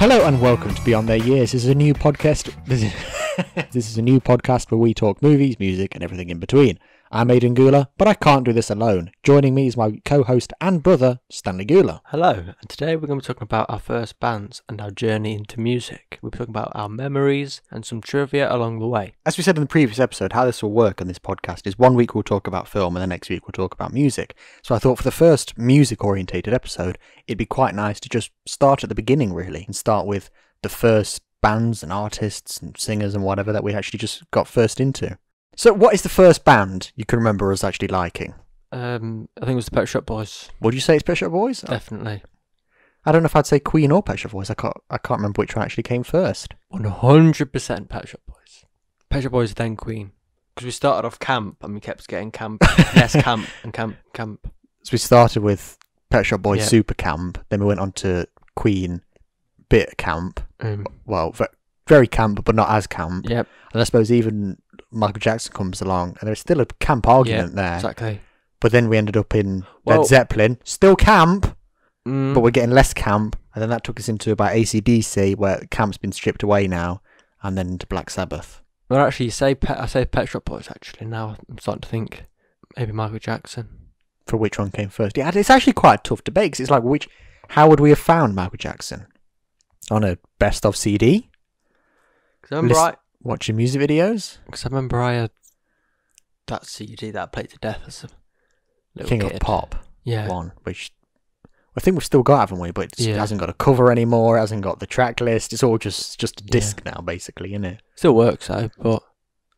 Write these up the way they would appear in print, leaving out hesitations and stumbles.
Hello and welcome to Beyond Their Years. This is a new podcast. This is a new podcast where we talk movies, music, and everything in between. I'm Aidan Gula, but I can't do this alone. Joining me is my co-host and brother, Stanley Gula. Hello, and today we're going to be talking about our first bands and our journey into music. We'll be talking about our memories and some trivia along the way. As we said in the previous episode, how this will work on this podcast is 1 week we'll talk about film and the next week we'll talk about music. So I thought for the first music-orientated episode, it'd be quite nice to just start at the beginning, really, and start with the first bands and artists and singers and whatever that we actually just got first into. So what is the first band you can remember us actually liking? I think it was the Pet Shop Boys. Would you say it's Pet Shop Boys? Definitely. I don't know if I'd say Queen or Pet Shop Boys. I can't remember which one actually came first. 100% Pet Shop Boys. Pet Shop Boys, then Queen. Because we started off camp and we kept getting camp. Yes, camp and camp. So we started with Pet Shop Boys, Yeah. Super Camp. Then we went on to Queen, Bit Camp. Well, very camp, but not as camp. Yep. And I suppose even Michael Jackson comes along, and there's still a camp argument there. Exactly. But then we ended up in Led Zeppelin, still camp, but we're getting less camp. And then that took us into about AC/DC, where camp's been stripped away now, and then into Black Sabbath. Well, actually, I say Pet Shop Boys, actually. Now I'm starting to think maybe Michael Jackson. For which one came first? Yeah, it's actually quite a tough debate, 'cause it's like, how would we have found Michael Jackson? On a best of CD? Because I remember Watching music videos? Because I remember I had that CD that I played to death as a little King kid. of Pop Yeah. one, which I think we've still got, haven't we? But it hasn't got a cover anymore, it hasn't got the track list, it's all just a disc now, basically, isn't it? Still works though, but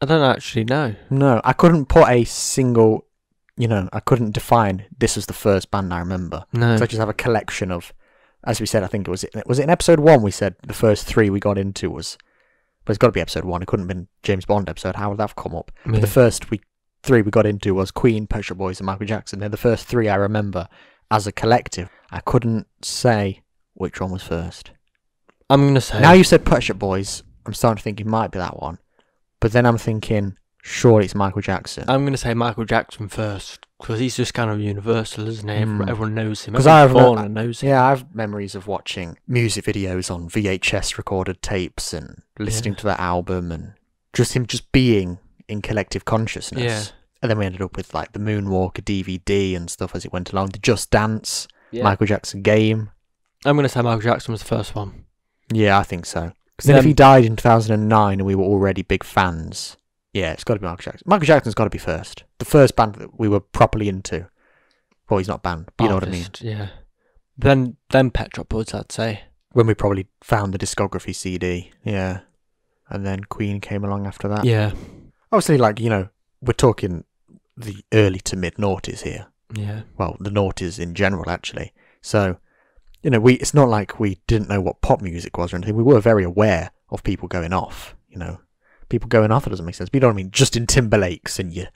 I don't actually know. No, I couldn't put a single, I couldn't define this was the first band I remember. No. So I just have a collection of, as we said, I think was it in episode 1 we said the first 3 we got into was, but it's got to be episode 1, it couldn't have been James Bond episode, how would that have come up? Yeah. But the first 3 we got into was Queen, Pet Shop Boys and Michael Jackson. They're the first 3 I remember as a collective. I couldn't say which one was first. I'm going to say... Now you said Pet Shop Boys, I'm starting to think it might be that one. But then I'm thinking, surely it's Michael Jackson. I'm going to say Michael Jackson first, because he's just kind of universal, isn't he? Everyone knows him. Because Everyone knows him. Yeah, I have memories of watching music videos on VHS recorded tapes and listening to that album and just him just being in collective consciousness. Yeah. And then we ended up with like the Moonwalker DVD and stuff as it went along. The Just Dance, Yeah. Michael Jackson game. I'm going to say Michael Jackson was the first one. Yeah, I think so. Because then if he died in 2009 and we were already big fans, yeah, it's got to be Michael Jackson. Michael Jackson's got to be first. The first band that we were properly into. Well, he's not banned, but you know what I mean. Yeah. Then Pet Shop Boys, I'd say. When we probably found the discography CD, yeah. And then Queen came along after that. Yeah. Obviously, we're talking the early to mid noughties here. Yeah. Well, the noughties in general, actually. So, it's not like we didn't know what pop music was or anything. We were very aware of people going off, People going off, it doesn't make sense. But you know what I mean? Justin Timberlake's and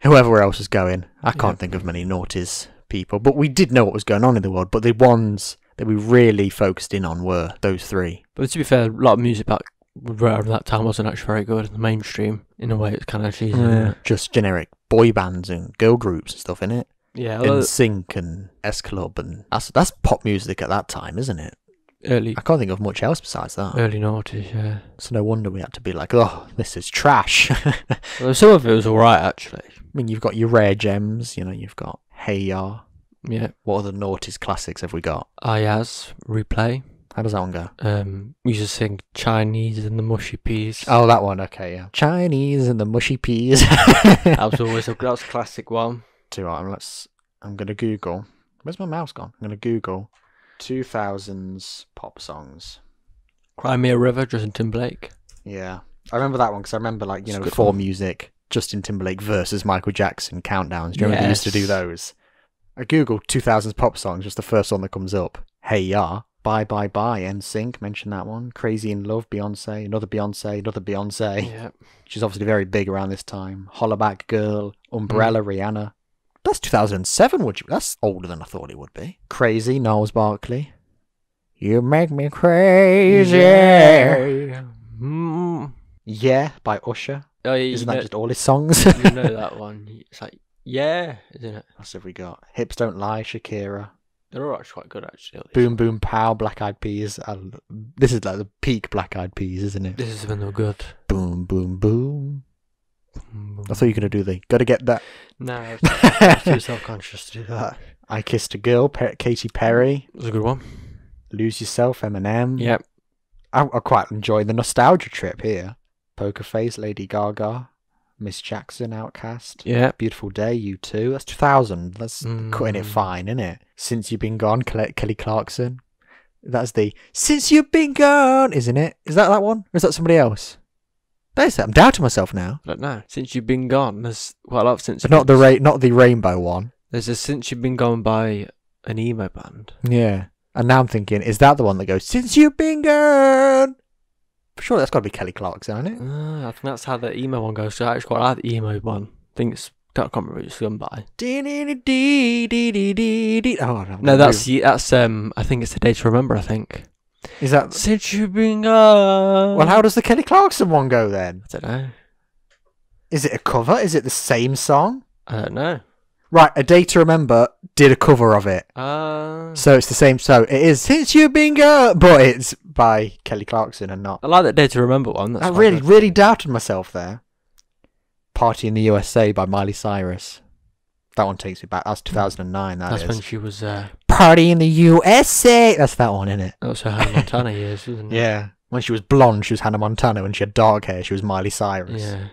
whoever else was going. I can't think of many noughties people. But we did know what was going on in the world. But the ones that we really focused in on were those 3. But to be fair, a lot of music back around that time wasn't actually very good in the mainstream. In a way, it's kind of cheesy. Yeah. Just generic boy bands and girl groups and stuff, innit? Yeah. And Sync and S Club. And that's pop music at that time, isn't it? Early I can't think of much else besides that. Early noughties, yeah. So no wonder we had to be like, oh, this is trash. Well, some of it was alright, actually. I mean, you've got your rare gems, you've got Hey Ya. Yeah. What other noughties classics have we got? Ayaz, Replay. How does that one go? We used to sing Chinese and the Mushy Peas. Oh, that one, okay, yeah. Chinese and the mushy peas. That was a classic one. I'm going to Google. Where's my mouse gone? I'm going to Google 2000s pop songs. Cry Me a River, Justin Timberlake. Yeah. I remember that one because I remember, It's before one. music, Justin Timberlake versus Michael Jackson countdowns. Do you remember they used to do those? I googled 2000s pop songs, just the first one that comes up. Hey Ya, Bye Bye Bye, NSYNC, mention that one. Crazy in Love, Beyonce, another Beyonce. Yeah. She's obviously very big around this time. Hollaback Girl, Umbrella, Rihanna. That's 2007, that's older than I thought it would be. Crazy, Gnarls Barkley. You make me crazy. Yeah, by Usher. Oh, yeah, Isn't that just all his songs? You know that one. It's like, yeah, isn't it? What else have we got? Hips Don't Lie, Shakira. They're all actually quite good, actually. all these Boom songs. Boom Pow, Black Eyed Peas. This is like the peak Black Eyed Peas, isn't it? This is when they were good. Boom Boom Boom. I thought you were going to do the... Gotta get that. No, I was too self-conscious to do that. I Kissed a Girl, Katy Perry. It was a good one. Lose Yourself, Eminem. Yep. I quite enjoy the nostalgia trip here. Poker Face, Lady Gaga. Miss Jackson, Outcast. Yeah. Beautiful Day, U2. That's 2000. That's cutting it fine, isn't it? Since You've Been Gone, Kelly Clarkson. That's the Since You've Been Gone, isn't it? Is that one? Or is that somebody else? That is it. I'm doubting myself now. I don't know. Since You've Been Gone, there's quite a lot of Since. But not the rainbow one. There's a Since You've Been Gone by an emo band. Yeah. And now I'm thinking, is that the one that goes, Since You've Been Gone? Sure, that's got to be Kelly Clarkson, isn't it? I think that's how the emo one goes. So I actually quite like the emo one. I think it's... I can't remember who it's done by. Oh, No, that's I think it's The Day to Remember, I think. Is that... Since You've Been Gone. Well, how does the Kelly Clarkson one go then? I don't know. Is it a cover? Is it the same song? I don't know. Right, A Day to Remember did a cover of it. So it's the same. So it is Since You've Been Gone, but it's by Kelly Clarkson and not... I like that Day to Remember one. That's I quite really, good. really doubted myself there. Party in the USA by Miley Cyrus. That one takes me back. That's 2009, That's is. when she was... Party in the USA! That's that one, isn't it? that was her Hannah Montana years, wasn't it? Yeah. When she was blonde, she was Hannah Montana. When she had dark hair, she was Miley Cyrus. Yeah.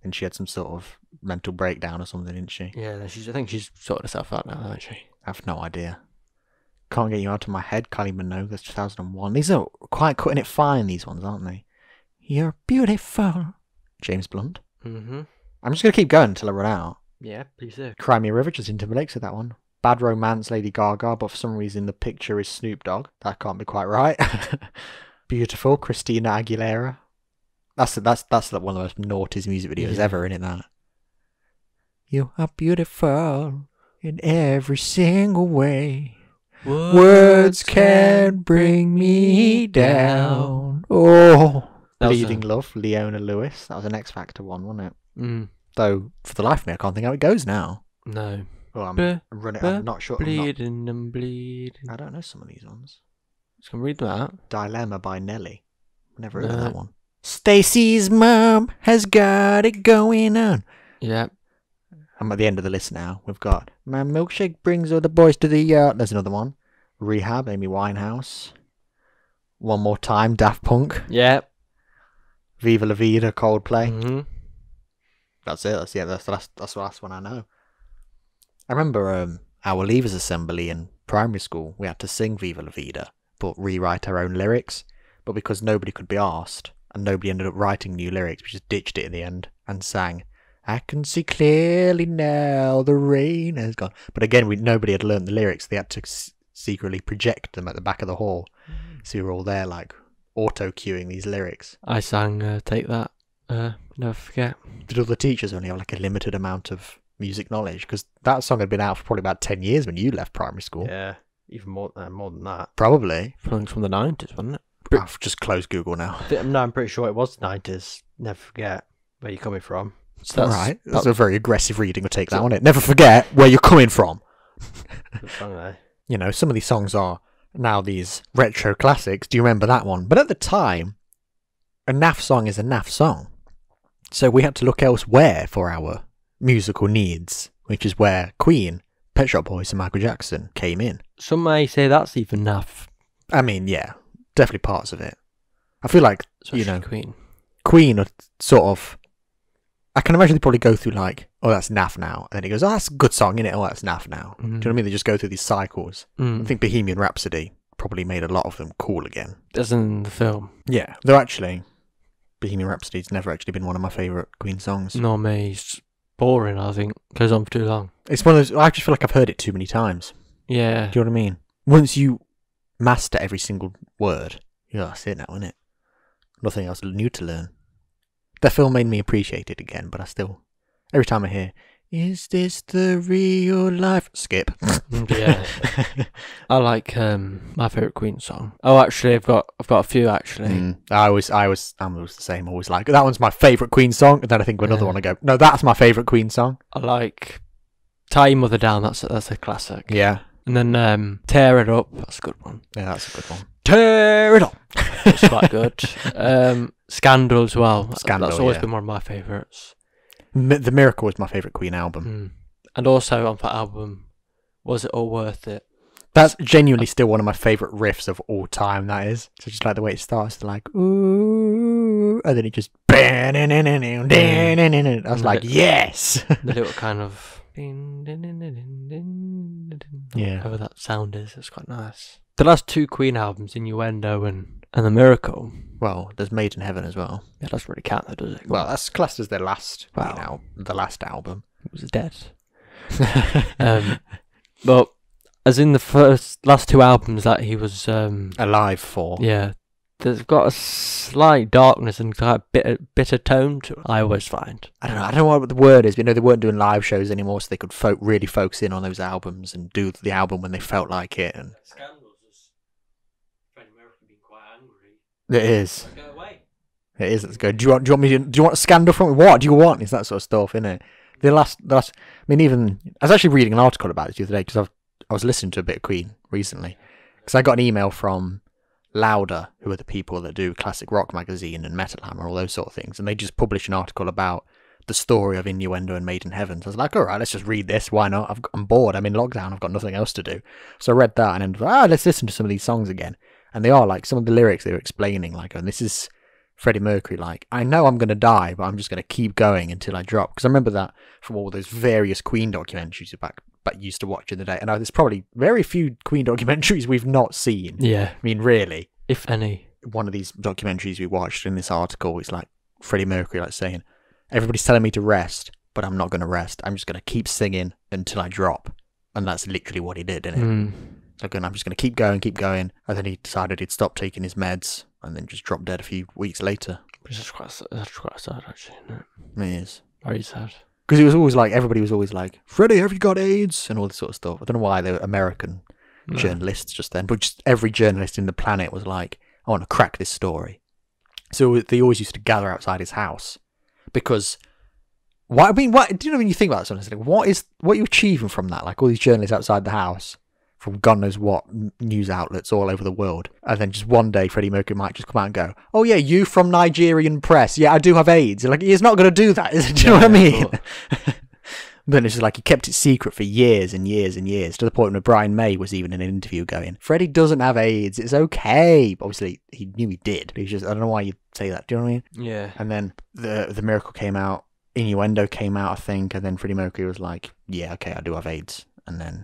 And she had some sort of mental breakdown or something, didn't she? Yeah, I think she's sorted herself out now, hasn't she? I have no idea. Can't Get You Out of My Head, Kylie Minogue, that's 2001. These are quite cutting it fine, these ones, aren't they? You're beautiful. James Blunt. Mm-hmm. I'm just going to keep going until I run out. Yeah, please do. Cry Me a River, Justin Timberlake said that one. Bad Romance, Lady Gaga, but for some reason the picture is Snoop Dogg. That can't be quite right. Beautiful, Christina Aguilera. That's one of the most Noughties music videos ever, isn't it, that? You are beautiful in every single way. Words can bring me down. Oh. Bleeding Love, Leona Lewis. That was an X Factor one, wasn't it? Mm. Though, for the life of me, I can't think how it goes now. No. Oh, I'm running. I'm not sure. Bleeding and bleeding. I don't know some of these ones. Just gonna read that. Dilemma by Nelly. Never heard of that one. Stacy's mum has got it going on. Yeah. I'm at the end of the list now. We've got My Milkshake Brings All the Boys to the Yard. There's another one. Rehab, Amy Winehouse. One More Time, Daft Punk. Yeah. Viva La Vida, Coldplay. Mm-hmm. That's it. That's the last one I know. I remember our Leavers Assembly in primary school. We had to sing Viva La Vida, but rewrite our own lyrics. But because nobody could be asked, and nobody ended up writing new lyrics, we just ditched it in the end and sang, I can see clearly now the rain has gone. But again, nobody had learned the lyrics. They had to secretly project them at the back of the hall. So we were all there like auto-cueing these lyrics. I sang Take That. Never Forget. Did all the teachers only have like a limited amount of music knowledge? Because that song had been out for probably about 10 years when you left primary school. Yeah. Even more than that. Probably. From the 90s, wasn't it? I've just closed Google now. No, I'm pretty sure it was the 90s. Never Forget where you're coming from. So Alright, that's a very aggressive reading of Take That, wasn't it? Never forget where you're coming from. Good song, though. You know, some of these songs are now these retro classics. Do you remember that one? But at the time, a naff song is a naff song. So we had to look elsewhere for our musical needs, which is where Queen, Pet Shop Boys and Michael Jackson came in. Some may say that's even naff. I mean, yeah, definitely parts of it. I feel like, Especially you know, Queen are sort of... I can imagine they probably go through like, oh, that's naff now. And then he goes, oh, that's a good song, innit? Oh, that's naff now. Do you know what I mean? They just go through these cycles. I think Bohemian Rhapsody probably made a lot of them cool again. As in the film. Yeah. Though actually, Bohemian Rhapsody's never actually been one of my favourite Queen songs. No, me. It's boring, I think. Goes on for too long. It's one of those, I just feel like I've heard it too many times. Yeah. Do you know what I mean? Once you master every single word, yeah, that's it now, isn't it? Nothing else new to learn. The film made me appreciate it again, but I still, every time I hear, is this the real life? Skip. Yeah. I like my favourite Queen song. Oh, actually, I've got a few actually. I'm always the same. Always like that one's my favourite Queen song, and then I think of another one. I go, no, that's my favourite Queen song. I like Tie Your Mother Down. That's a classic. Yeah. And then Tear It Up. That's a good one. Yeah, that's a good one. Tear It Up. That's quite good. Scandal as well. Scandal, That's always yeah. been one of my favourites. The Miracle was my favourite Queen album. And also on that album, Was It All Worth It? That's genuinely still one of my favourite riffs of all time, that is. So just like the way it starts, to like, ooh, and then it just, I was like, yes! The little kind of, Yeah. whatever that sound is, it's quite nice. The last two Queen albums, Innuendo and The Miracle. Well, there's Made in Heaven as well. Yeah, that doesn't really count though, does it? Well, that's classed as their last, Wow. the last album. It was dead. But as in the last two albums that he was Alive for. yeah, they've got a slight darkness and kind of bitter tone to it, I always find. I don't know what the word is, but they weren't doing live shows anymore, so they could really focus in on those albums and do the album when they felt like it. And Scandals is Freddie Mercury being quite angry. it is. Go away. It is. Let's go. Do you want a scandal from me? What do you want? It's that sort of stuff, isn't it? The last. I mean, even I was actually reading an article about this the other day because I was listening to a bit of Queen recently because I got an email from Louder, who are the people that do Classic Rock Magazine and Metal Hammer, all those sort of things, and they just published an article about the story of Innuendo and Made in Heaven. So I was like, all right, let's just read this. Why not? I'm bored. I'm in lockdown. I've got nothing else to do. So I read that and then let's listen to some of these songs again. And they are like some of the lyrics they were explaining, like, and this is Freddie Mercury, like, I know I'm going to die, but I'm just going to keep going until I drop. Because I remember that from all those various Queen documentaries back used to watch in the day. And there's probably very few Queen documentaries we've not seen. Yeah. I mean, really. If any. One of these documentaries we watched in this article is like Freddie Mercury, like saying, everybody's telling me to rest, but I'm not going to rest. I'm just going to keep singing until I drop. And that's literally what he did, isn't it? Like, I'm just going to keep going. And then he decided he'd stop taking his meds and then just dropped dead a few weeks later. That's quite sad, actually, isn't it? It is. Very sad. Because it was always like, everybody was always like, Freddie, have you got AIDS? And all this sort of stuff. I don't know why they were American journalists just then, but just every journalist in the planet was like, I want to crack this story. So they always used to gather outside his house. Because, do you know when you think about something, like, what are you achieving from that? Like all these journalists outside the house, from God knows what news outlets all over the world. And then just one day, Freddie Mercury might just come out and go, oh yeah, you from Nigerian press. Yeah, I do have AIDS. Like, he's not going to do that, is it? Do you know what I mean? Then it's just like he kept it secret for years and years and years, to the point where Brian May was even in an interview going, Freddie doesn't have AIDS. It's okay. But obviously, he knew he did. But he's just, I don't know why you'd say that. Do you know what I mean? Yeah. And then the Miracle came out. Innuendo came out, I think. And then Freddie Mercury was like, yeah, okay, I do have AIDS. And then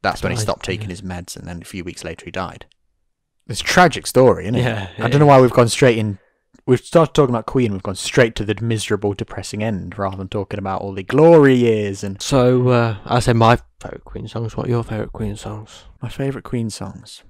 that's when he stopped taking his meds, and then a few weeks later he died. It's a tragic story, isn't it? Yeah. I don't know why we've gone straight in. We've started talking about Queen, we've gone straight to the miserable, depressing end, rather than talking about all the glory years. And So, I say my favourite Queen songs. What are your favourite Queen songs? my favourite Queen songs.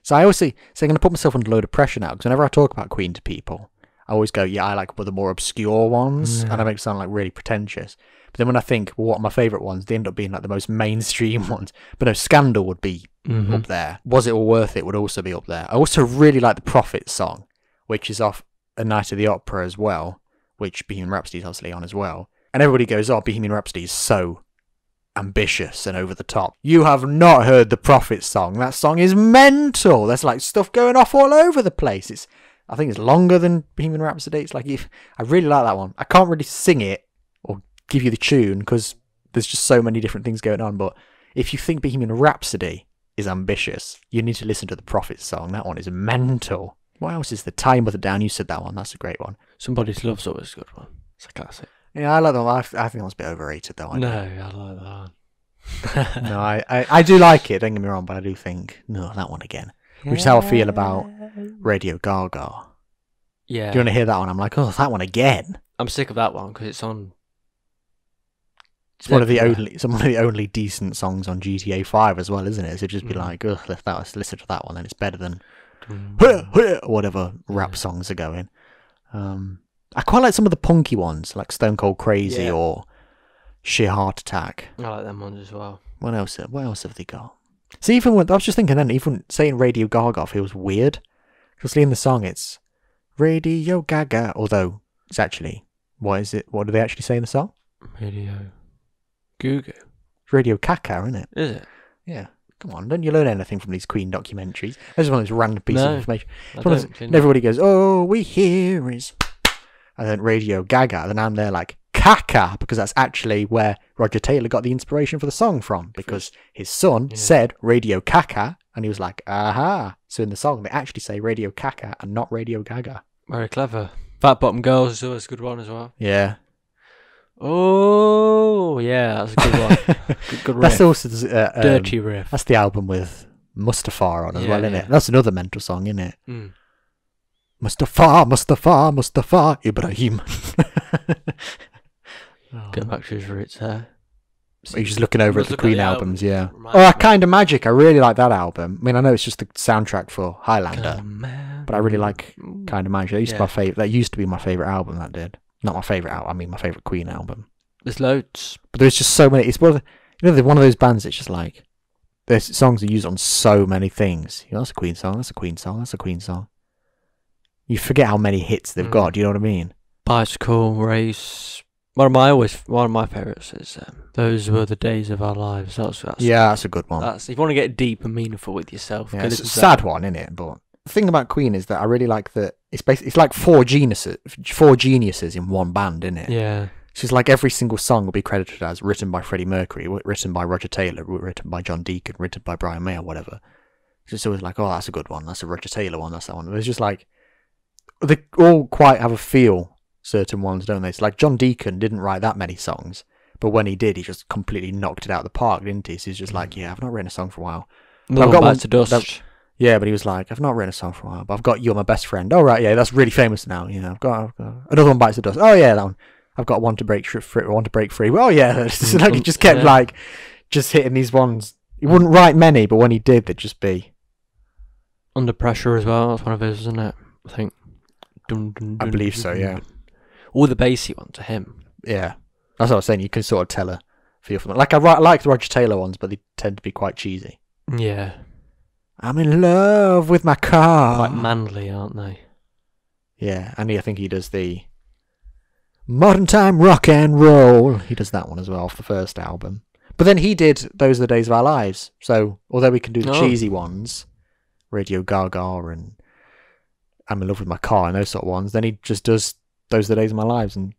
So I always say I'm going to put myself under a load of pressure now, because whenever I talk about Queen to people, I always go, yeah, I like the more obscure ones, and I make it sound like really pretentious. But then when I think, well, what are my favourite ones, they end up being like the most mainstream ones. But no, Scandal would be up there. Was It All Worth It would also be up there. I also really like the Prophet song, which is off A Night of the Opera as well, which Bohemian Rhapsody is obviously on as well. And everybody goes, oh, Bohemian Rhapsody is so ambitious and over the top. You have not heard the Prophet song. That song is mental. There's like stuff going off all over the place. I think it's longer than Bohemian Rhapsody. It's like, I really like that one. I can't really sing it or give you the tune because there's just so many different things going on. But if you think Bohemian Rhapsody is ambitious, you need to listen to the Prophet song. That one is mental. What else is the Time with the Down? You said that one. That's a great one. Somebody's Love's always a good one. It's a classic. Yeah, I like that one. I think that one's a bit overrated though. No, I like that one. No, I do like it, don't get me wrong, but I do think, no, that one again. Which is how I feel about Radio Gaga. Yeah. Do you want to hear that one? I'm like, oh, that one again. I'm sick of that one because it's on. It's one of the only decent songs on GTA 5 as well, isn't it? So just be like, ugh, let's listen to that one, then it's better than whatever rap songs are going. I quite like some of the punky ones, like Stone Cold Crazy or Sheer Heart Attack. I like them ones as well. What else have they got? See, even when I was just thinking then, even saying Radio Gaga feels weird. Because in the song it's Radio Gaga, although it's actually, what is it? What do they actually say in the song? Radio Goo Goo. It's Radio Caca, isn't it? Is it? Yeah. Come on, don't you learn anything from these Queen documentaries? That's just one of those random pieces of information. And everybody goes, "Oh, we hear is," and then Radio Gaga. Then I'm there like Kaka, because that's actually where Roger Taylor got the inspiration for the song from, because his son said Radio Kaka, and he was like, "Aha!" So in the song, they actually say Radio Kaka and not Radio Gaga. Very clever. Fat Bottom Girls is always a good one as well. Yeah. Oh, yeah, that's a good one. good riff. That's also Dirty riff. That's the album with Mustafa on as well, isn't it? That's another mental song, isn't it? Mm. Mustafa, Mustafa, Mustafa, Ibrahim. Go back to his roots there. He's just looking over at the Queen albums, yeah. Oh, Kind of Magic. I really like that album. I mean, I know it's just the soundtrack for Highlander, but I really like Kind of Magic. That used to be my favourite album. That did. Not my favourite album. I mean, my favourite Queen album. There's loads, but there's just so many. It's one of they're one of those bands. It's just like their songs are used on so many things. That's a Queen song. That's a Queen song. That's a Queen song. You forget how many hits they've got. Do you know what I mean? Bicycle Race. One of my favourites is "Those Were the Days of Our Lives." That's a good one. If you want to get deep and meaningful with yourself, it's a sad one, isn't it? But the thing about Queen is that I really like that it's like four geniuses in one band, isn't it? Yeah. It's just like every single song will be credited as written by Freddie Mercury, written by Roger Taylor, written by John Deacon, written by Brian May or whatever. It's just always like, oh, that's a good one. That's a Roger Taylor one. That's that one. It's just like they all quite have a feel. Certain ones, don't they? It's like John Deacon didn't write that many songs, but when he did, he just completely knocked it out of the park, didn't he? So he's just like, yeah, I've not written a song for a while. I've got One to Dust. Yeah, but he was like, I've not written a song for a while, but I've got You're My Best Friend. Oh, right, yeah, that's really famous now. Yeah, I've got another one, Bites the Dust. Oh, yeah, that one. I've got One to Break Free. Oh, yeah. It's like he just kept like just hitting these ones. He wouldn't write many, but when he did, they'd just be Under Pressure as well. That's one of his, isn't it? I think. I believe so. Yeah. All the bassy ones are him. Yeah, that's what I was saying. You can sort of tell a feel for them. Like I like the Roger Taylor ones, but they tend to be quite cheesy. Yeah. I'm in love with my car. Quite manly, aren't they? Yeah, and I think he does the Modern Time Rock and Roll. He does that one as well off the first album. But then he did Those Are the Days of Our Lives. So although we can do the cheesy ones, Radio Gaga and I'm in Love with My Car and those sort of ones, then he just does Those Are the Days of My Lives and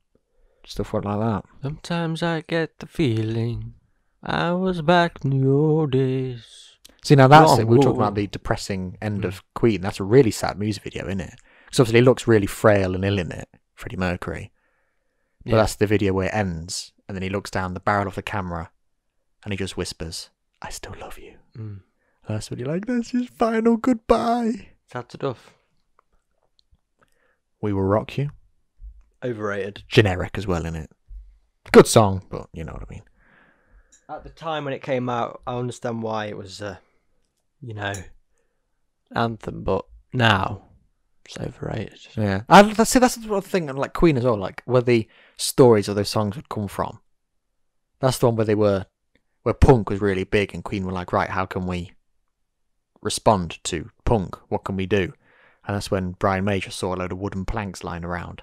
stuff like that. Sometimes I get the feeling I was back in the old days. See, now that's it. We were talking about the depressing end of Queen. That's a really sad music video, isn't it? Because obviously he looks really frail and ill in it, Freddie Mercury. But that's the video where it ends, and then he looks down the barrel of the camera, and he just whispers, "I still love you." That's when you're like, that's his final goodbye. Sad stuff. We Will Rock You. Overrated. Generic as well, innit? Good song, but you know what I mean. At the time when it came out, I understand why it was, anthem, but now it's overrated. Yeah. That's the thing, like Queen as well, like where the stories of those songs would come from. That's the one where punk was really big and Queen were like, right, how can we respond to punk? What can we do? And that's when Brian May just saw a load of wooden planks lying around.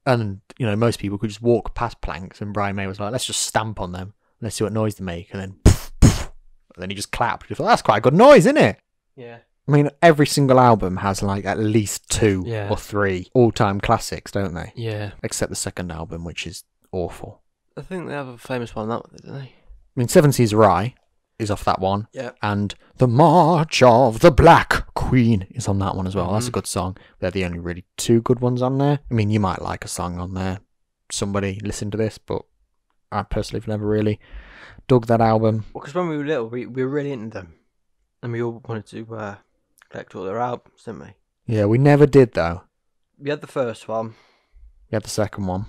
And, most people could just walk past planks, and Brian May was like, let's just stamp on them. Let's see what noise they make. And then, poof, poof, and then he just clapped. He thought, that's quite a good noise, isn't it? Yeah. I mean, every single album has like at least 2 or 3 all-time classics, don't they? Yeah. Except the second album, which is awful. I think they have a famous one on that one, don't they? I mean, Seven Seas of Rye is off that one. Yeah. And The March of the Black Queen is on that one as well. That's a good song. They're the only really 2 good ones on there. I mean, you might like a song on there. Somebody listen to this, but I personally have never really dug that album. Well, because when we were little, we were really into them. And we all wanted to collect all their albums, didn't we? Yeah, we never did, though. We had the first one. We had the second one.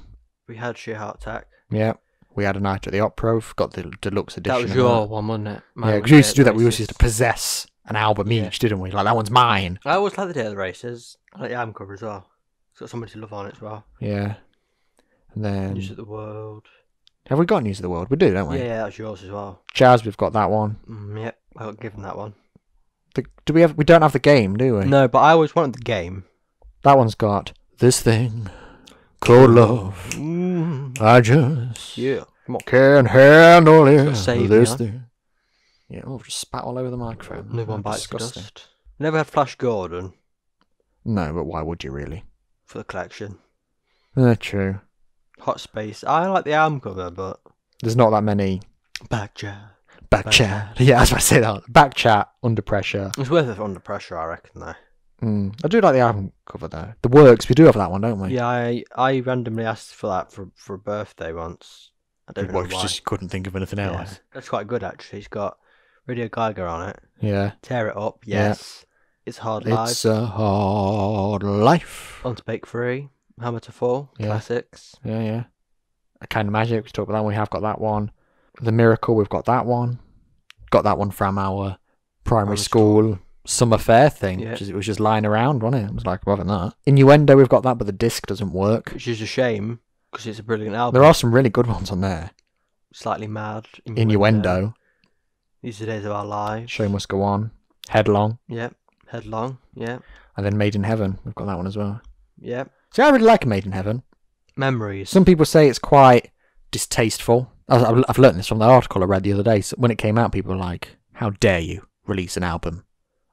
We had Sheer Heart Attack. Yeah. We had A Night at the Opera. We've got the deluxe edition. That was your one, wasn't it? Yeah, because we used to do that. We used to possess an album each, didn't we? Like, that one's mine. I always like the Day of the Races. I like the album cover as well. It's got Somebody to Love on it as well. Yeah. And then... News of the World. Have we got News of the World? We do, don't we? Yeah, that's yours as well. Jazz, we've got that one. Yep, I got given that one. We don't have the game, do we? No, but I always wanted the game. That one's got This Thing Called Love. I just can't handle it. Save This me, thing. Yeah, oh, just spat all over the microphone. No one bites the Disgusting. dust. Never had Flash Gordon No, but why would you really? for the collection. True. Hot Space. I like the album cover, but There's not that many back chat. back chat. Yeah, I was about to say that. Back chat, under pressure. It's worth it under pressure, I reckon, though. I do like the album cover though. The Works, we do have that one, don't we? Yeah, I randomly asked for that for a birthday once. I don't know why. Just couldn't think of anything Yeah, else. that's quite good, actually. It's got Radio Geiger on it. Yeah. Tear It Up, yes. It's Hard Life. It's a hard life. On to Bake Free. Hammer to Fall. Yeah. Classics. Yeah. A Kind of Magic, we talked about that one. We have got that one. The Miracle, we've got that one. Got that one from our primary school summer fair thing. Yeah. It was just lying around, wasn't it? It was like, rather than that. Innuendo, we've got that, but the disc doesn't work. Which is a shame, because it's a brilliant album. There are some really good ones on there. Slightly Mad. Innuendo. These are the Days of Our Lives. Show Must Go On. Headlong. Yep. Headlong. Yep. And then Made in Heaven. We've got that one as well. Yep. See, I really like Made in Heaven. Memories. Some people say it's quite distasteful. I've learned this from the article I read the other day. So when it came out, people were like, how dare you release an album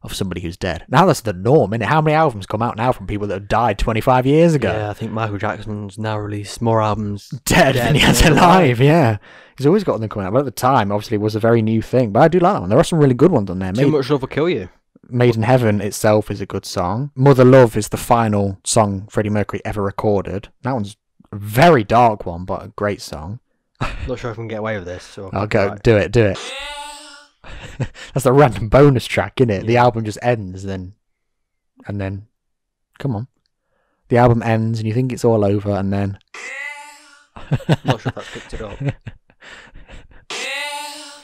of somebody who's dead? Now that's the norm, innit? How many albums come out now from people that have died 25 years ago? Yeah, I think Michael Jackson's now released more albums Dead than he has alive, yeah. He's always got them coming out. But at the time, obviously, it was a very new thing. But I do like that one. There are some really good ones on there. Too Much Love Will Kill You. Made in Heaven itself is a good song. Mother Love is the final song Freddie Mercury ever recorded. That one's a very dark one, but a great song. Not sure if I can get away with this. So I'll go. Right. Do it. That's a random bonus track, isn't it? Yeah. The album just ends, and then, come on. The album ends, and you think it's all over, and then... Not sure if that's picked it up.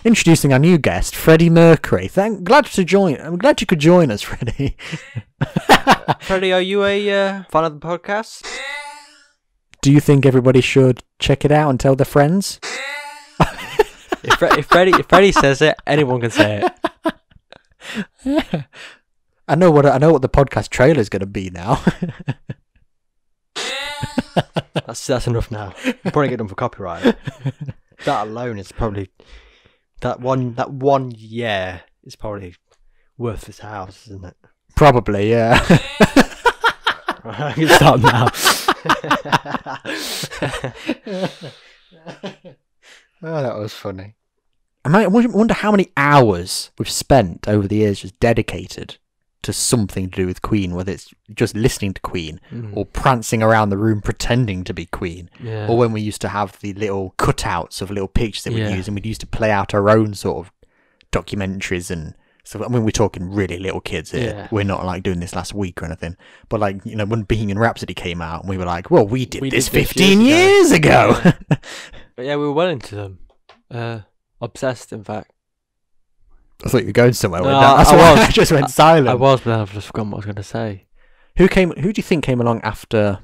Introducing our new guest, Freddie Mercury. I'm glad you could join us, Freddie. Freddie, are you a fan of the podcast? Do you think everybody should check it out and tell their friends? If Freddie says it, anyone can say it. I know what the podcast trailer is going to be now. That's enough now. We'll probably get done for copyright. That alone is probably that one year is probably worth this house, isn't it? Probably, yeah. I can start now. Oh, that was funny. I wonder how many hours we've spent over the years just dedicated to something to do with Queen, whether it's just listening to Queen or prancing around the room pretending to be Queen, or when we used to have the little cutouts of little pictures that we'd use, and we'd used to play out our own sort of documentaries and stuff. I mean, we're talking really little kids here. Yeah. We're not like doing this last week or anything. But like, you know, when Bohemian Rhapsody came out, and we were like, well, we did this 15 years ago. But yeah, we were well into them. Obsessed, in fact. I thought you were going somewhere with that. That's why I just went silent. I was, but I've just forgotten what I was going to say. Who do you think came along after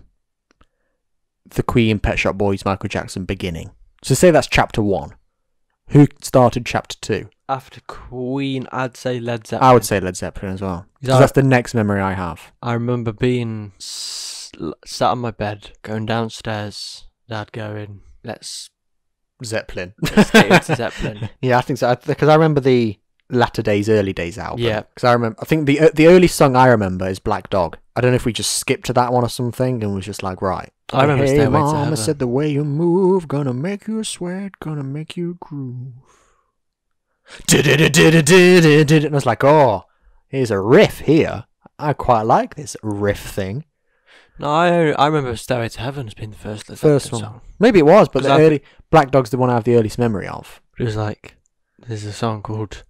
the Queen, Pet Shop Boys, Michael Jackson beginning? So say that's chapter 1. Who started chapter 2? After Queen, I'd say Led Zeppelin. I would say Led Zeppelin as well. Because that's the next memory I have. I remember being sat on my bed, going downstairs, Dad going, let's Zeppelin. Let's get into Zeppelin. Yeah, I think so. Because I remember the Latter Days, Early Days album. Yeah. Because I think the early song I remember is Black Dog. I don't know if we just skipped to that one or something and was just like, right. I remember Hey, Stairway to Mama Heaven. said the way you move, gonna make you sweat, gonna make you groove. And I was like, oh, here's a riff here. I quite like this riff thing. No, I remember Stairway to Heaven as being the first one. Song. Maybe it was, but the early Black Dog's the one I have the earliest memory of. It was like, there's a song called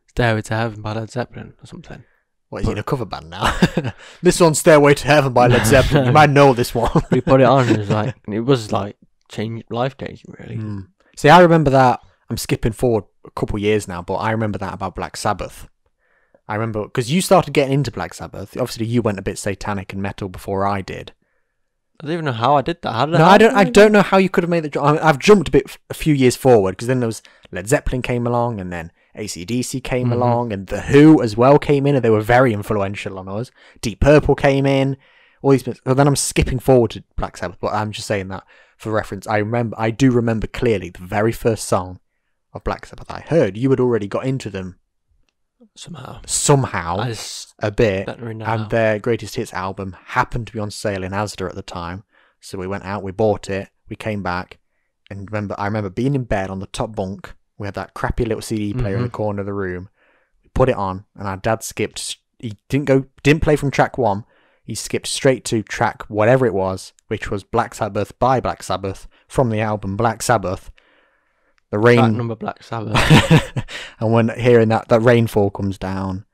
Stairway to Heaven by Led Zeppelin or something. What, is he in a cover band now? This one's Stairway to Heaven by Led Zeppelin. You might know this one. We put it on and it was like life changing, really. See, I remember that. I'm skipping forward a couple years now, but I remember that about Black Sabbath. I remember because you started getting into Black Sabbath. Obviously, you went a bit satanic and metal before I did. I don't even know how I did that. I don't know how you could have made the jump. I've jumped a few years forward because then there was Led Zeppelin came along, and then AC/DC came along, and The Who as well came in, and they were very influential on us. Deep Purple came in. All these. So then I'm skipping forward to Black Sabbath, but I'm just saying that for reference. I do remember clearly the very first song of Black Sabbath I heard, you had already got into them somehow a bit, don't really know and how. their greatest hits album happened to be on sale in Asda at the time. So we went out, we bought it, we came back, and I remember being in bed on the top bunk. We had that crappy little CD player in the corner of the room. We put it on, and our dad skipped. He didn't play from track 1. He skipped straight to track whatever it was, which was Black Sabbath by Black Sabbath from the album Black Sabbath. The rain. Track number Black Sabbath. And when hearing that rainfall comes down,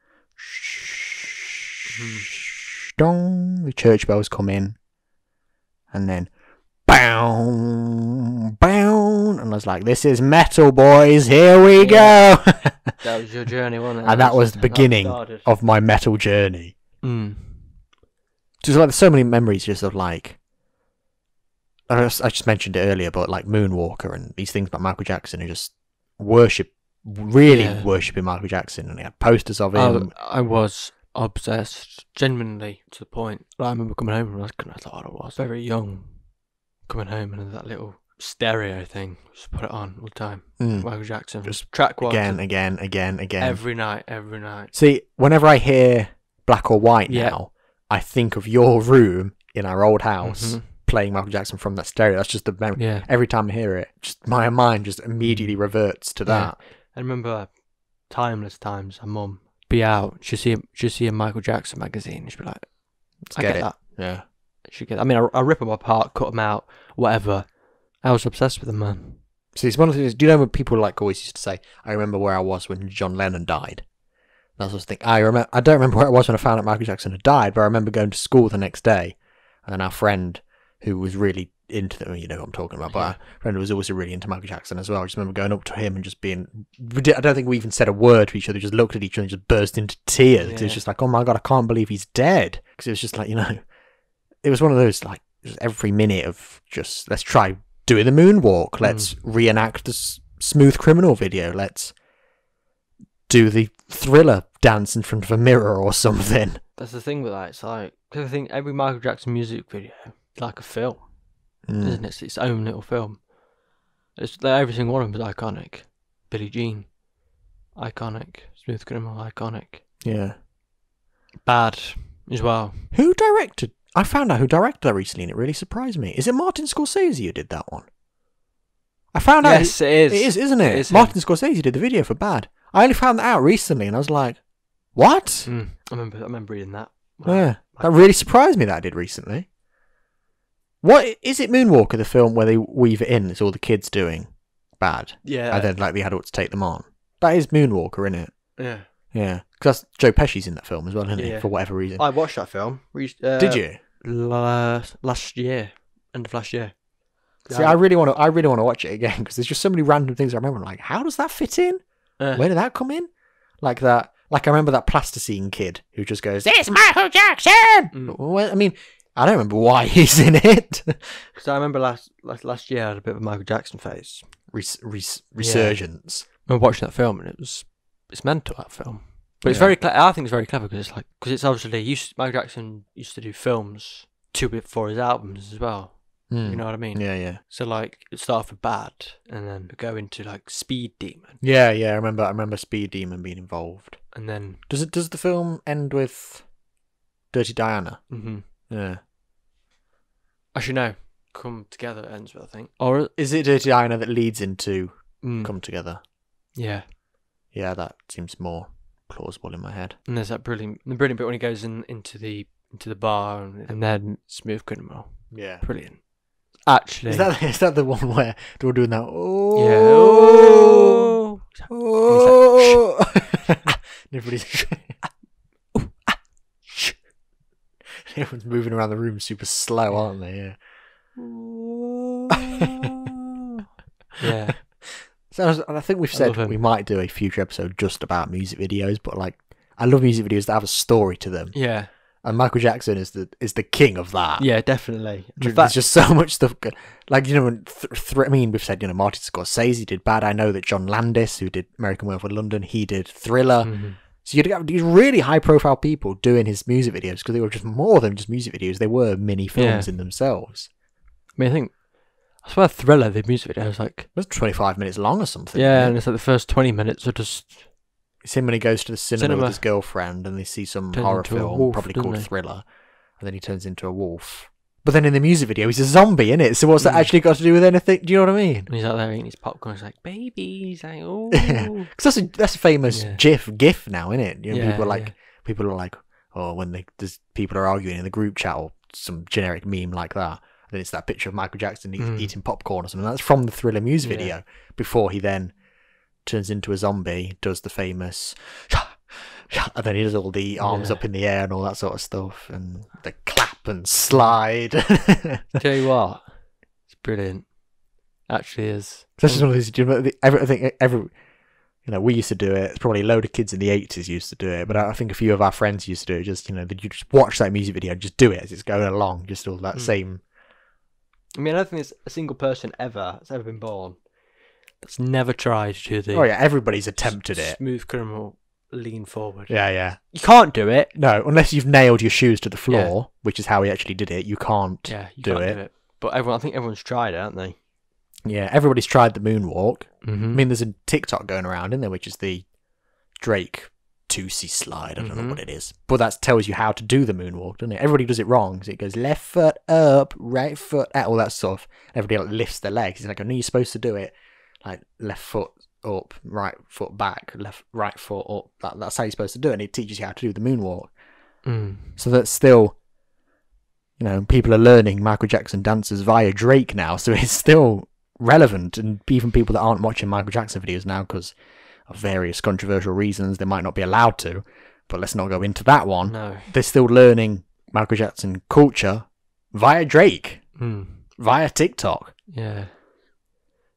dong, the church bells come in, and then bow, bow, and I was like, "This is metal, boys. Here we go." That was your journey, wasn't it? And that was the beginning of my metal journey. Just like, there's so many memories just of like, I just mentioned it earlier, but like Moonwalker and these things about Michael Jackson, who just worshipping Michael Jackson, and they had posters of him. I was obsessed, genuinely, to the point. Like, I remember coming home and I thought I was very young, coming home and that little stereo thing, just put it on all the time. Michael Jackson, just track 1 again. every night. See, whenever I hear Black or White now, I think of your room in our old house. Playing Michael Jackson from that stereo. That's just the memory. Yeah. Every time I hear it, just my mind just immediately reverts to that. I remember timeless times. Our mum be out. She'd see a Michael Jackson magazine. She'd be like, "I get that." Yeah. She get. I mean, I rip them apart, cut them out, whatever. I was obsessed with them, man. See, it's one of the things. Do you know when people like always used to say, "I remember where I was when John Lennon died." That's what I was thinking. I don't remember where I was when I found out Michael Jackson had died, but I remember going to school the next day, and then our friend, who was really into them, you know what I'm talking about, but our friend was also really into Michael Jackson as well. I just remember going up to him and just being, I don't think we even said a word to each other, just looked at each other and just burst into tears. It was just like, oh my God, I can't believe he's dead. Because it was just like, you know, it was one of those, like, just every minute of just, let's try doing the moonwalk, let's reenact the Smooth Criminal video, let's do the Thriller dance in front of a mirror or something. That's the thing with that. It's like, because I think every Michael Jackson music video, like a film, isn't it? It's its own little film. It's like every single one of them is iconic. Billie Jean, iconic. Smooth Criminal, iconic. Yeah. Bad as well. Who directed? I found out who directed that recently, and it really surprised me. Is it Martin Scorsese who did that one? I found out. Yes, it is. It is, isn't it? It is Martin Scorsese did the video for Bad. I only found that out recently, and I was like, what? I remember reading that. Yeah, that really surprised me that I did recently. What is it? Moonwalker, the film where they weave it in? It's all the kids doing Bad. Yeah. And then like the adults take them on. That is Moonwalker, isn't it? Yeah. Yeah. Because Joe Pesci's in that film as well, isn't he? Yeah. For whatever reason. I watched that film. Did you? Last year. End of last year. See, I really want to watch it again because there's just so many random things I remember. Like, how does that fit in? Where did that come in? Like that. Like I remember that plasticine kid who just goes, "It's Michael Jackson." Well, I mean, I don't remember why he's in it. Because I remember last year I had a bit of a Michael Jackson phase. Resurgence. I remember watching that film and it's mental, that film. But it's very I think it's very clever because it's obviously Michael Jackson used to do films before his albums as well. You know what I mean? Yeah, yeah. So like it started with Bad and then go into like Speed Demon. Yeah, yeah. I remember Speed Demon being involved. And then does the film end with Dirty Diana? Mm-hmm. Yeah. Actually, no. Come Together ends with, I think. Or is it Dirty Diana that leads into Come Together? Yeah. Yeah, that seems more plausible in my head. And there's that brilliant bit when he goes into the bar and then Smooth Criminal. Yeah. Brilliant. Actually, is that the one where they're all doing that? Oh, yeah. Oh. Everybody's everyone's moving around the room super slow, aren't they? Yeah. Yeah. So I think we've said we might do a future episode just about music videos, but like I love music videos that have a story to them. Yeah. And Michael Jackson is the king of that. Yeah, definitely. There's just so much stuff. Like, you know, I mean, we've said, you know, Martin Scorsese did Bad. I know that John Landis, who did American Werewolf in London, he did Thriller. Mm-hmm. So you'd have these really high-profile people doing his music videos because they were just more than just music videos. They were mini films in themselves. I mean, I swear Thriller, the music video, is like... It was 25 minutes long or something. Yeah, and it's like the first 20 minutes are just... It's him when he goes to the cinema with his girlfriend and they see some horror film, probably called Thriller, and then he turns into a wolf. But then in the music video, he's a zombie, innit? So what's that actually got to do with anything? Do you know what I mean? And he's out there eating his popcorn. He's like, baby. He's like, oh. Because that's a famous GIF now, innit? You know, people are like, oh, when people are arguing in the group chat or some generic meme like that, and then it's that picture of Michael Jackson eating popcorn or something. That's from the Thriller music video. Before he then turns into a zombie, does the famous... And then he does all the arms up in the air and all that sort of stuff, and the clap and slide. Tell you what, it's brilliant. Actually, is. That's just one of these. I think we used to do it. It's probably a load of kids in the 80s used to do it, but I think a few of our friends used to do it. Just you just watch that music video, and just do it as it's going along, just all that same. I mean, I don't think there's a single person that's ever been born that's never tried to do the. Oh yeah, everybody's attempted it. Smooth criminal. Lean forward. Yeah. You can't do it. No, unless you've nailed your shoes to the floor, which is how he actually did it. You can't do it. But I think everyone's tried it, haven't they? Yeah, everybody's tried the moonwalk. Mm-hmm. I mean, there's a TikTok going around, isn't there, which is the Drake 2C slide. I don't know what it is. But that tells you how to do the moonwalk, doesn't it? Everybody does it wrong. So it goes left foot up, right foot out, all that stuff. Everybody lifts their legs. It's like, I know you're supposed to do it like left foot up, right foot back, right foot up. That's how you're supposed to do it, and it teaches you how to do the moonwalk. So that's still, people are learning Michael Jackson dances via Drake now, so it's still relevant, and even people that aren't watching Michael Jackson videos now because of various controversial reasons, they might not be allowed to, but let's not go into that one. No. They're still learning Michael Jackson culture via Drake, via TikTok. Yeah.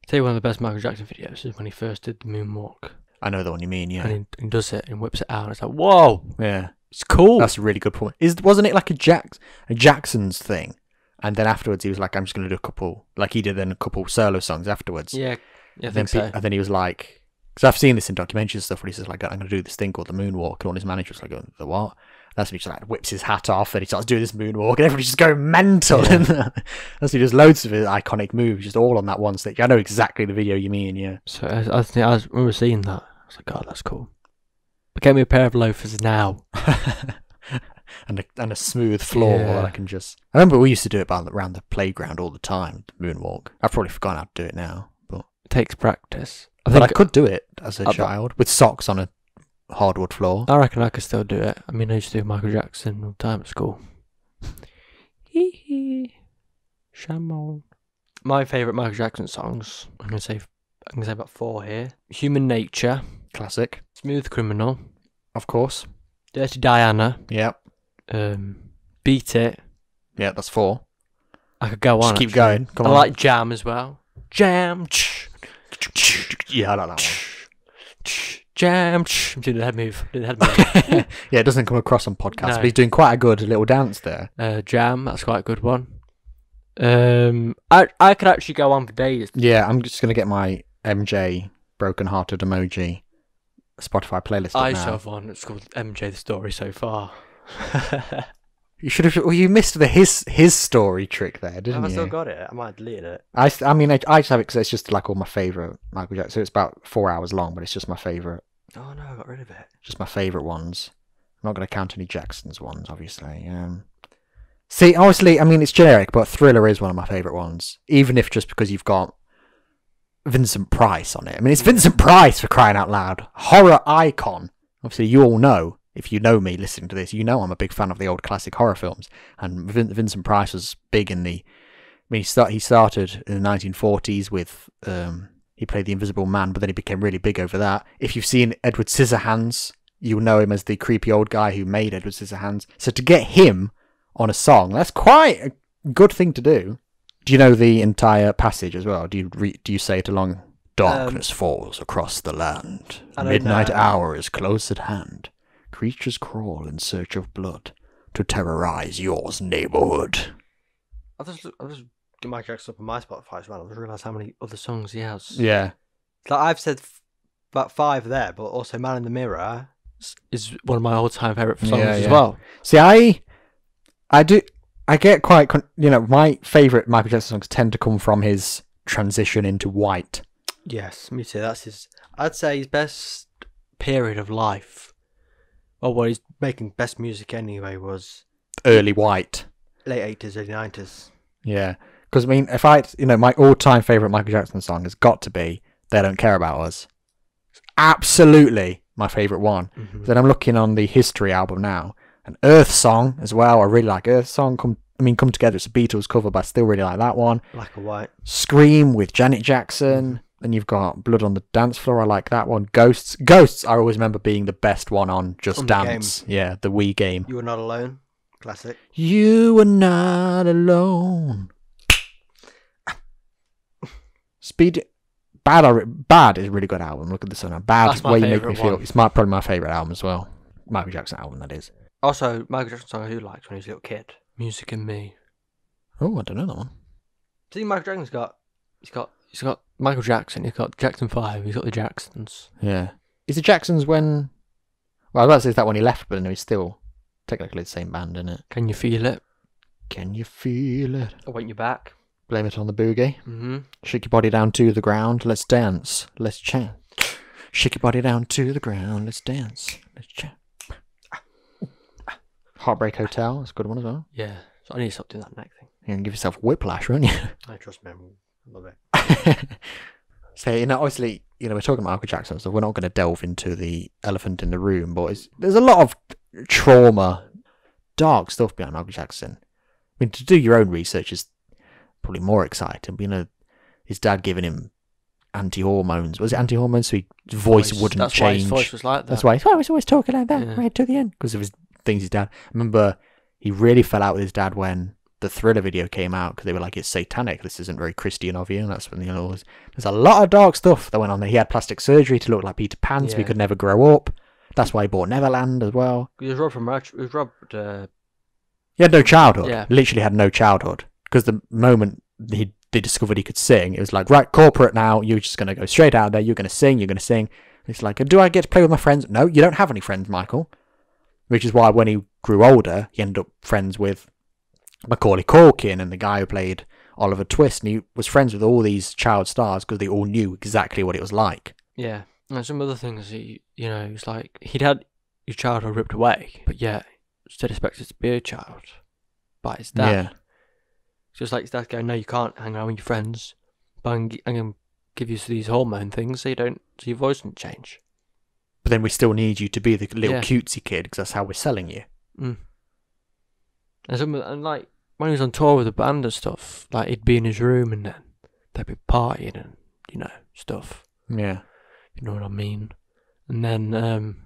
Tell you one of the best Michael Jackson videos is when he first did the moonwalk. I know the one you mean, yeah. And he does it and whips it out, and it's like, whoa! Yeah. It's cool. That's a really good point. Wasn't it like a Jackson's thing? And then afterwards he was like, I'm just going to do a couple, like he did then a couple solo songs afterwards. Yeah, I think so. And then he was like, because I've seen this in documentaries and stuff where he says like, I'm going to do this thing called the moonwalk, and all his manager was like, the what? That's when he just like whips his hat off and he starts doing this moonwalk and everybody's just going mental. Yeah. That's he does loads of his iconic moves just all on that one stage. I know exactly the video you mean, yeah. So I remember seeing that. I was like, God, that's cool. But get me a pair of loafers now. and a smooth floor that I can just... I remember we used to do it around the playground all the time, the moonwalk. I've probably forgotten how to do it now. But it takes practice. I could do it as a child with socks on a hardwood floor. I reckon I could still do it. I mean, I used to do Michael Jackson all the time at school. Hee hee. Shamon. My favourite Michael Jackson songs, I'm gonna say about 4 here. Human Nature. Classic. Smooth Criminal. Of course. Dirty Diana. Yep. Beat It. Yeah, that's 4. I could go on. Just keep going. Come on. I like Jam as well. Jam. Yeah, I like that one. Jam. I'm doing the head move. Yeah, it doesn't come across on podcasts, No. but he's doing quite a good little dance there. Jam. That's quite a good one. I could actually go on for days. Yeah, I'm just going to get my MJ Broken Hearted Emoji Spotify playlist up I now. still have one. It's called MJ the Story So Far. You should have. Well, you missed the his story trick there, didn't Have I you? still got it? I might delete it. I just have it because it's just like all my favourite Michael Jackson. So it's about 4 hours long, but it's just my favourite. Oh no, I got rid of it. Just my favourite ones. I'm not going to count any Jackson's ones, obviously. See, obviously, I mean, it's generic, but Thriller is one of my favourite ones. Even if just because you've got Vincent Price on it. I mean, it's Vincent Price, for crying out loud. Horror icon. Obviously, you all know, if you know me listening to this, you know I'm a big fan of the old classic horror films. And Vincent Price was big in the... I mean, he started in the 1940s with... he played the Invisible Man, but then he became really big over that. If you've seen Edward Scissorhands, you'll know him as the creepy old guy who made Edward Scissorhands. So to get him on a song, that's quite a good thing to do. Do you know the entire passage as well? Do you say it along? Darkness falls across the land. Midnight hour is close at hand. Creatures crawl in search of blood to terrorize yours neighborhood. I'll just get my Jackson up on my Spotify as well. I just realised how many other songs he has. Yeah. Like I've said about 5 there, but also Man in the Mirror is one of my all-time favourite songs as well. See, I do. I get quite, my favourite Michael Jackson songs tend to come from his transition into white. Yes, me too. That's I'd say his best period of life. Well, what he's making best music anyway was Early white. late 80s, early 90s. Yeah. Because, I mean, my all-time favourite Michael Jackson song has got to be They Don't Care About Us. It's absolutely my favourite one. Mm-hmm. Then I'm looking on the History album now. An Earth Song as well. I really like Earth Song. Come Together. It's a Beatles cover, but I still really like that one. Black or White. Scream with Janet Jackson. Then you've got Blood on the Dance Floor. I like that one. Ghosts. I always remember being the best one on Just Dance. Yeah, the Wii game. You Were Not Alone. Classic. You Were Not Alone. Bad is a really good album. Look at this one. Bad is where you make me feel. It's probably my favourite album as well. Michael Jackson album, that is. Also, Michael Jackson song I do like when he was a little kid. Music and Me. Oh, I don't know that one. See, Michael Jackson's got Michael Jackson. He's got Jackson 5. He's got the Jacksons. Yeah. Is the Jacksons when? Well, I was about to say is that when he left, but no, he's still technically the same band, isn't it? Can You Feel It? Can you feel it? I Want You Back. Blame It on the Boogie. Mm-hmm. Shake your body down to the ground. Let's dance. Let's chant. Shake your body down to the ground. Let's dance. Let's chant. Heartbreak Hotel. That's a good one as well. Yeah. So I need to stop doing that neck thing. You can give yourself whiplash, won't you? I trust me. I love it. So, obviously, we're talking about Michael Jackson, so we're not going to delve into the elephant in the room, but there's a lot of trauma, dark stuff behind Michael Jackson. I mean, to do your own research is probably more exciting. But, his dad giving him anti-hormones. Was it anti-hormones? So his voice wouldn't change. That's why his voice was like that. That's why he was always talking like that right to the end. Because of his things his dad... I remember he really fell out with his dad when the Thriller video came out, because they were like, it's satanic, this isn't very Christian of you. And that's when, there's a lot of dark stuff that went on there. He had plastic surgery to look like Peter Pan, so he could never grow up. That's why he bought Neverland as well. He was robbed He had no childhood. Yeah. Literally had no childhood. Because the moment they discovered he could sing, it was like, right, corporate now, you're just going to go straight out there, you're going to sing. It's like, do I get to play with my friends? No, you don't have any friends, Michael. Which is why when he grew older, he ended up friends with Macaulay Culkin and the guy who played Oliver Twist, and he was friends with all these child stars because they all knew exactly what it was like. Yeah. And some other things, it's like, he'd had his childhood ripped away, but yet, still expected to be a child by his dad. Yeah. It's just like his dad going, no, you can't hang around with your friends, but I'm going to give you these hormone things so your voice doesn't change. But then we still need you to be the little cutesy kid, because that's how we're selling you. Mm. And like, when he was on tour with the band and stuff, like, he'd be in his room and then they'd be partying and, stuff. Yeah. You know what I mean? And then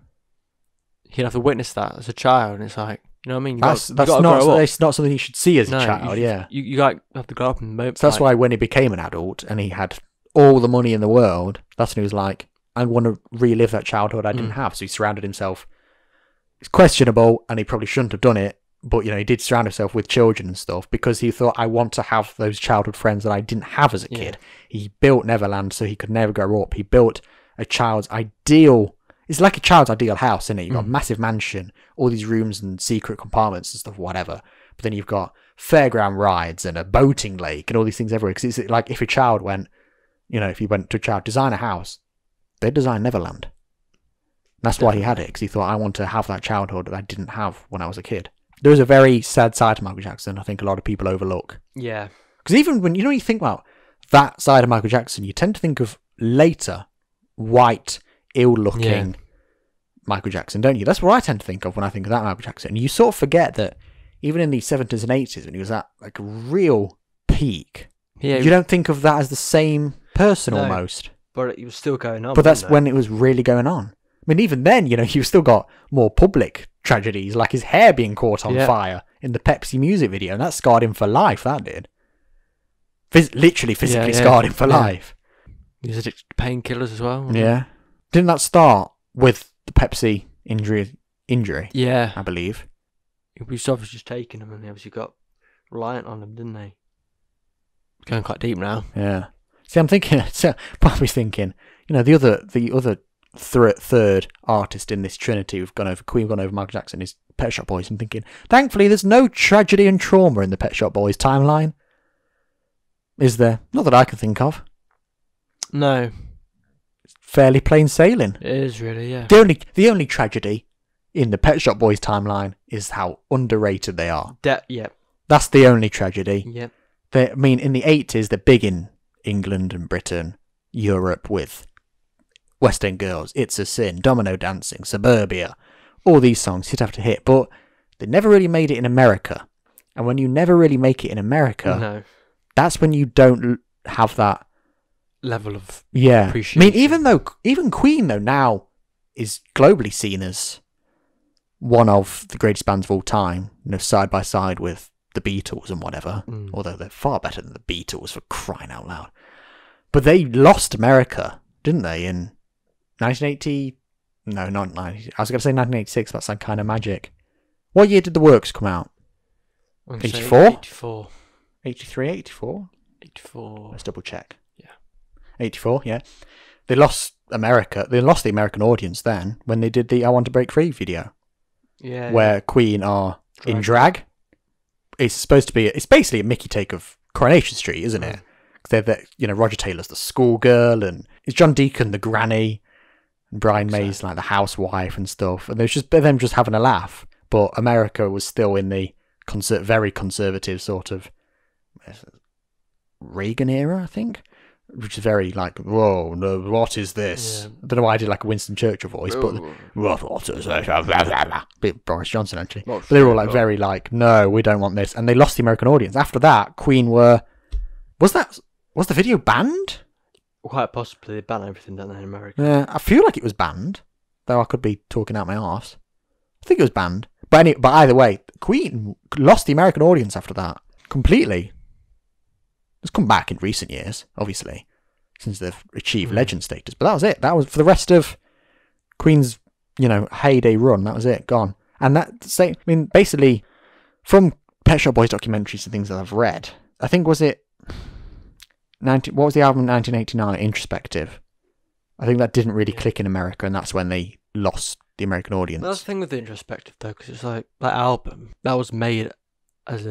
he'd have to witness that as a child, and it's like, you know what I mean? That's not something you should see as a child, You have to grow up in the moment. So that's why when he became an adult and he had all the money in the world, that's when he was like, I want to relive that childhood I didn't have. So he surrounded himself. It's questionable, and he probably shouldn't have done it, but, he did surround himself with children and stuff because he thought, I want to have those childhood friends that I didn't have as a kid. He built Neverland so he could never grow up. He built a child's ideal... It's like a child's ideal house, isn't it? You've got a massive mansion, all these rooms and secret compartments and stuff, whatever. But then you've got fairground rides and a boating lake and all these things everywhere. Because it's like if a child went, if you went to a child, design a house, they'd design Neverland. That's why he had it, because he thought, I want to have that childhood that I didn't have when I was a kid. There was a very sad side to Michael Jackson I think a lot of people overlook. Yeah. Because even when you think about that side of Michael Jackson, you tend to think of later, white, ill-looking Michael Jackson, don't you? That's what I tend to think of when I think of that Michael Jackson. And you sort of forget that even in the 70s and 80s, when he was at like a real peak, you don't think of that as the same person almost. But it was still going on. But that's when it was really going on. I mean, even then, you've still got more public tragedies, like his hair being caught on fire in the Pepsi music video, and that scarred him for life, that did. Literally physically scarred him for life. He was addicted to painkillers as well. Yeah. Didn't that start with the Pepsi injury? Yeah. I believe. His was just taking them, and they obviously got reliant on them, didn't they? It's going quite deep now. Yeah. See, I'm thinking, probably thinking, the other third artist in this trinity. We've gone over Queen, we've gone over Michael Jackson, is Pet Shop Boys. I'm thinking, thankfully, there's no tragedy and trauma in the Pet Shop Boys timeline. Is there? Not that I can think of. No. It's fairly plain sailing. It is really, yeah. The only tragedy in the Pet Shop Boys timeline is how underrated they are. Yep. That's the only tragedy. Yep. I mean, in the 80s, they're big in England and Britain, Europe, with West End Girls, It's a Sin, Domino Dancing, Suburbia. All these songs hit after hit, but they never really made it in America. And when you never really make it in America, No. that's when you don't have that Level of I appreciation. mean, even Queen, though, now is globally seen as one of the greatest bands of all time, side by side with the Beatles and whatever, although they're far better than the Beatles, for crying out loud. But they lost America, didn't they, in 1980? No, not 90. I was going to say 1986, that's some kind of magic. What year did The Works come out? 84? 84. 83, 84? 84. Let's double check. Yeah. 84, yeah. They lost America. They lost the American audience then when they did the I Want to Break Free video. Yeah. Where Queen are in drag. It's supposed to be, it's basically a Mickey take of Coronation Street, isn't it? Because Roger Taylor's the schoolgirl, and it's John Deacon the granny, and Brian May's like the housewife and stuff. And there's just them just having a laugh. But America was still in the very conservative sort of Reagan era, I think, which is very like, whoa, no, what is this? Yeah. I don't know why I did like a Winston Churchill voice, but what is this? Bit Boris Johnson actually. But they were all like very like, no, we don't want this, and they lost the American audience. After that, Queen was the video banned? Quite possibly they ban everything down there in America. Yeah, I feel like it was banned, though I could be talking out my arse. I think it was banned, but either way, Queen lost the American audience after that completely. It's come back in recent years, obviously, since they've achieved legend status. But that was it. That was for the rest of Queen's, heyday run. That was it, gone. And basically, from Pet Shop Boys documentaries and things that I've read, I think what was the album 1989, Introspective? I think that didn't really click in America, and that's when they lost the American audience. That's the thing with the Introspective, though, because it's like that album that was made as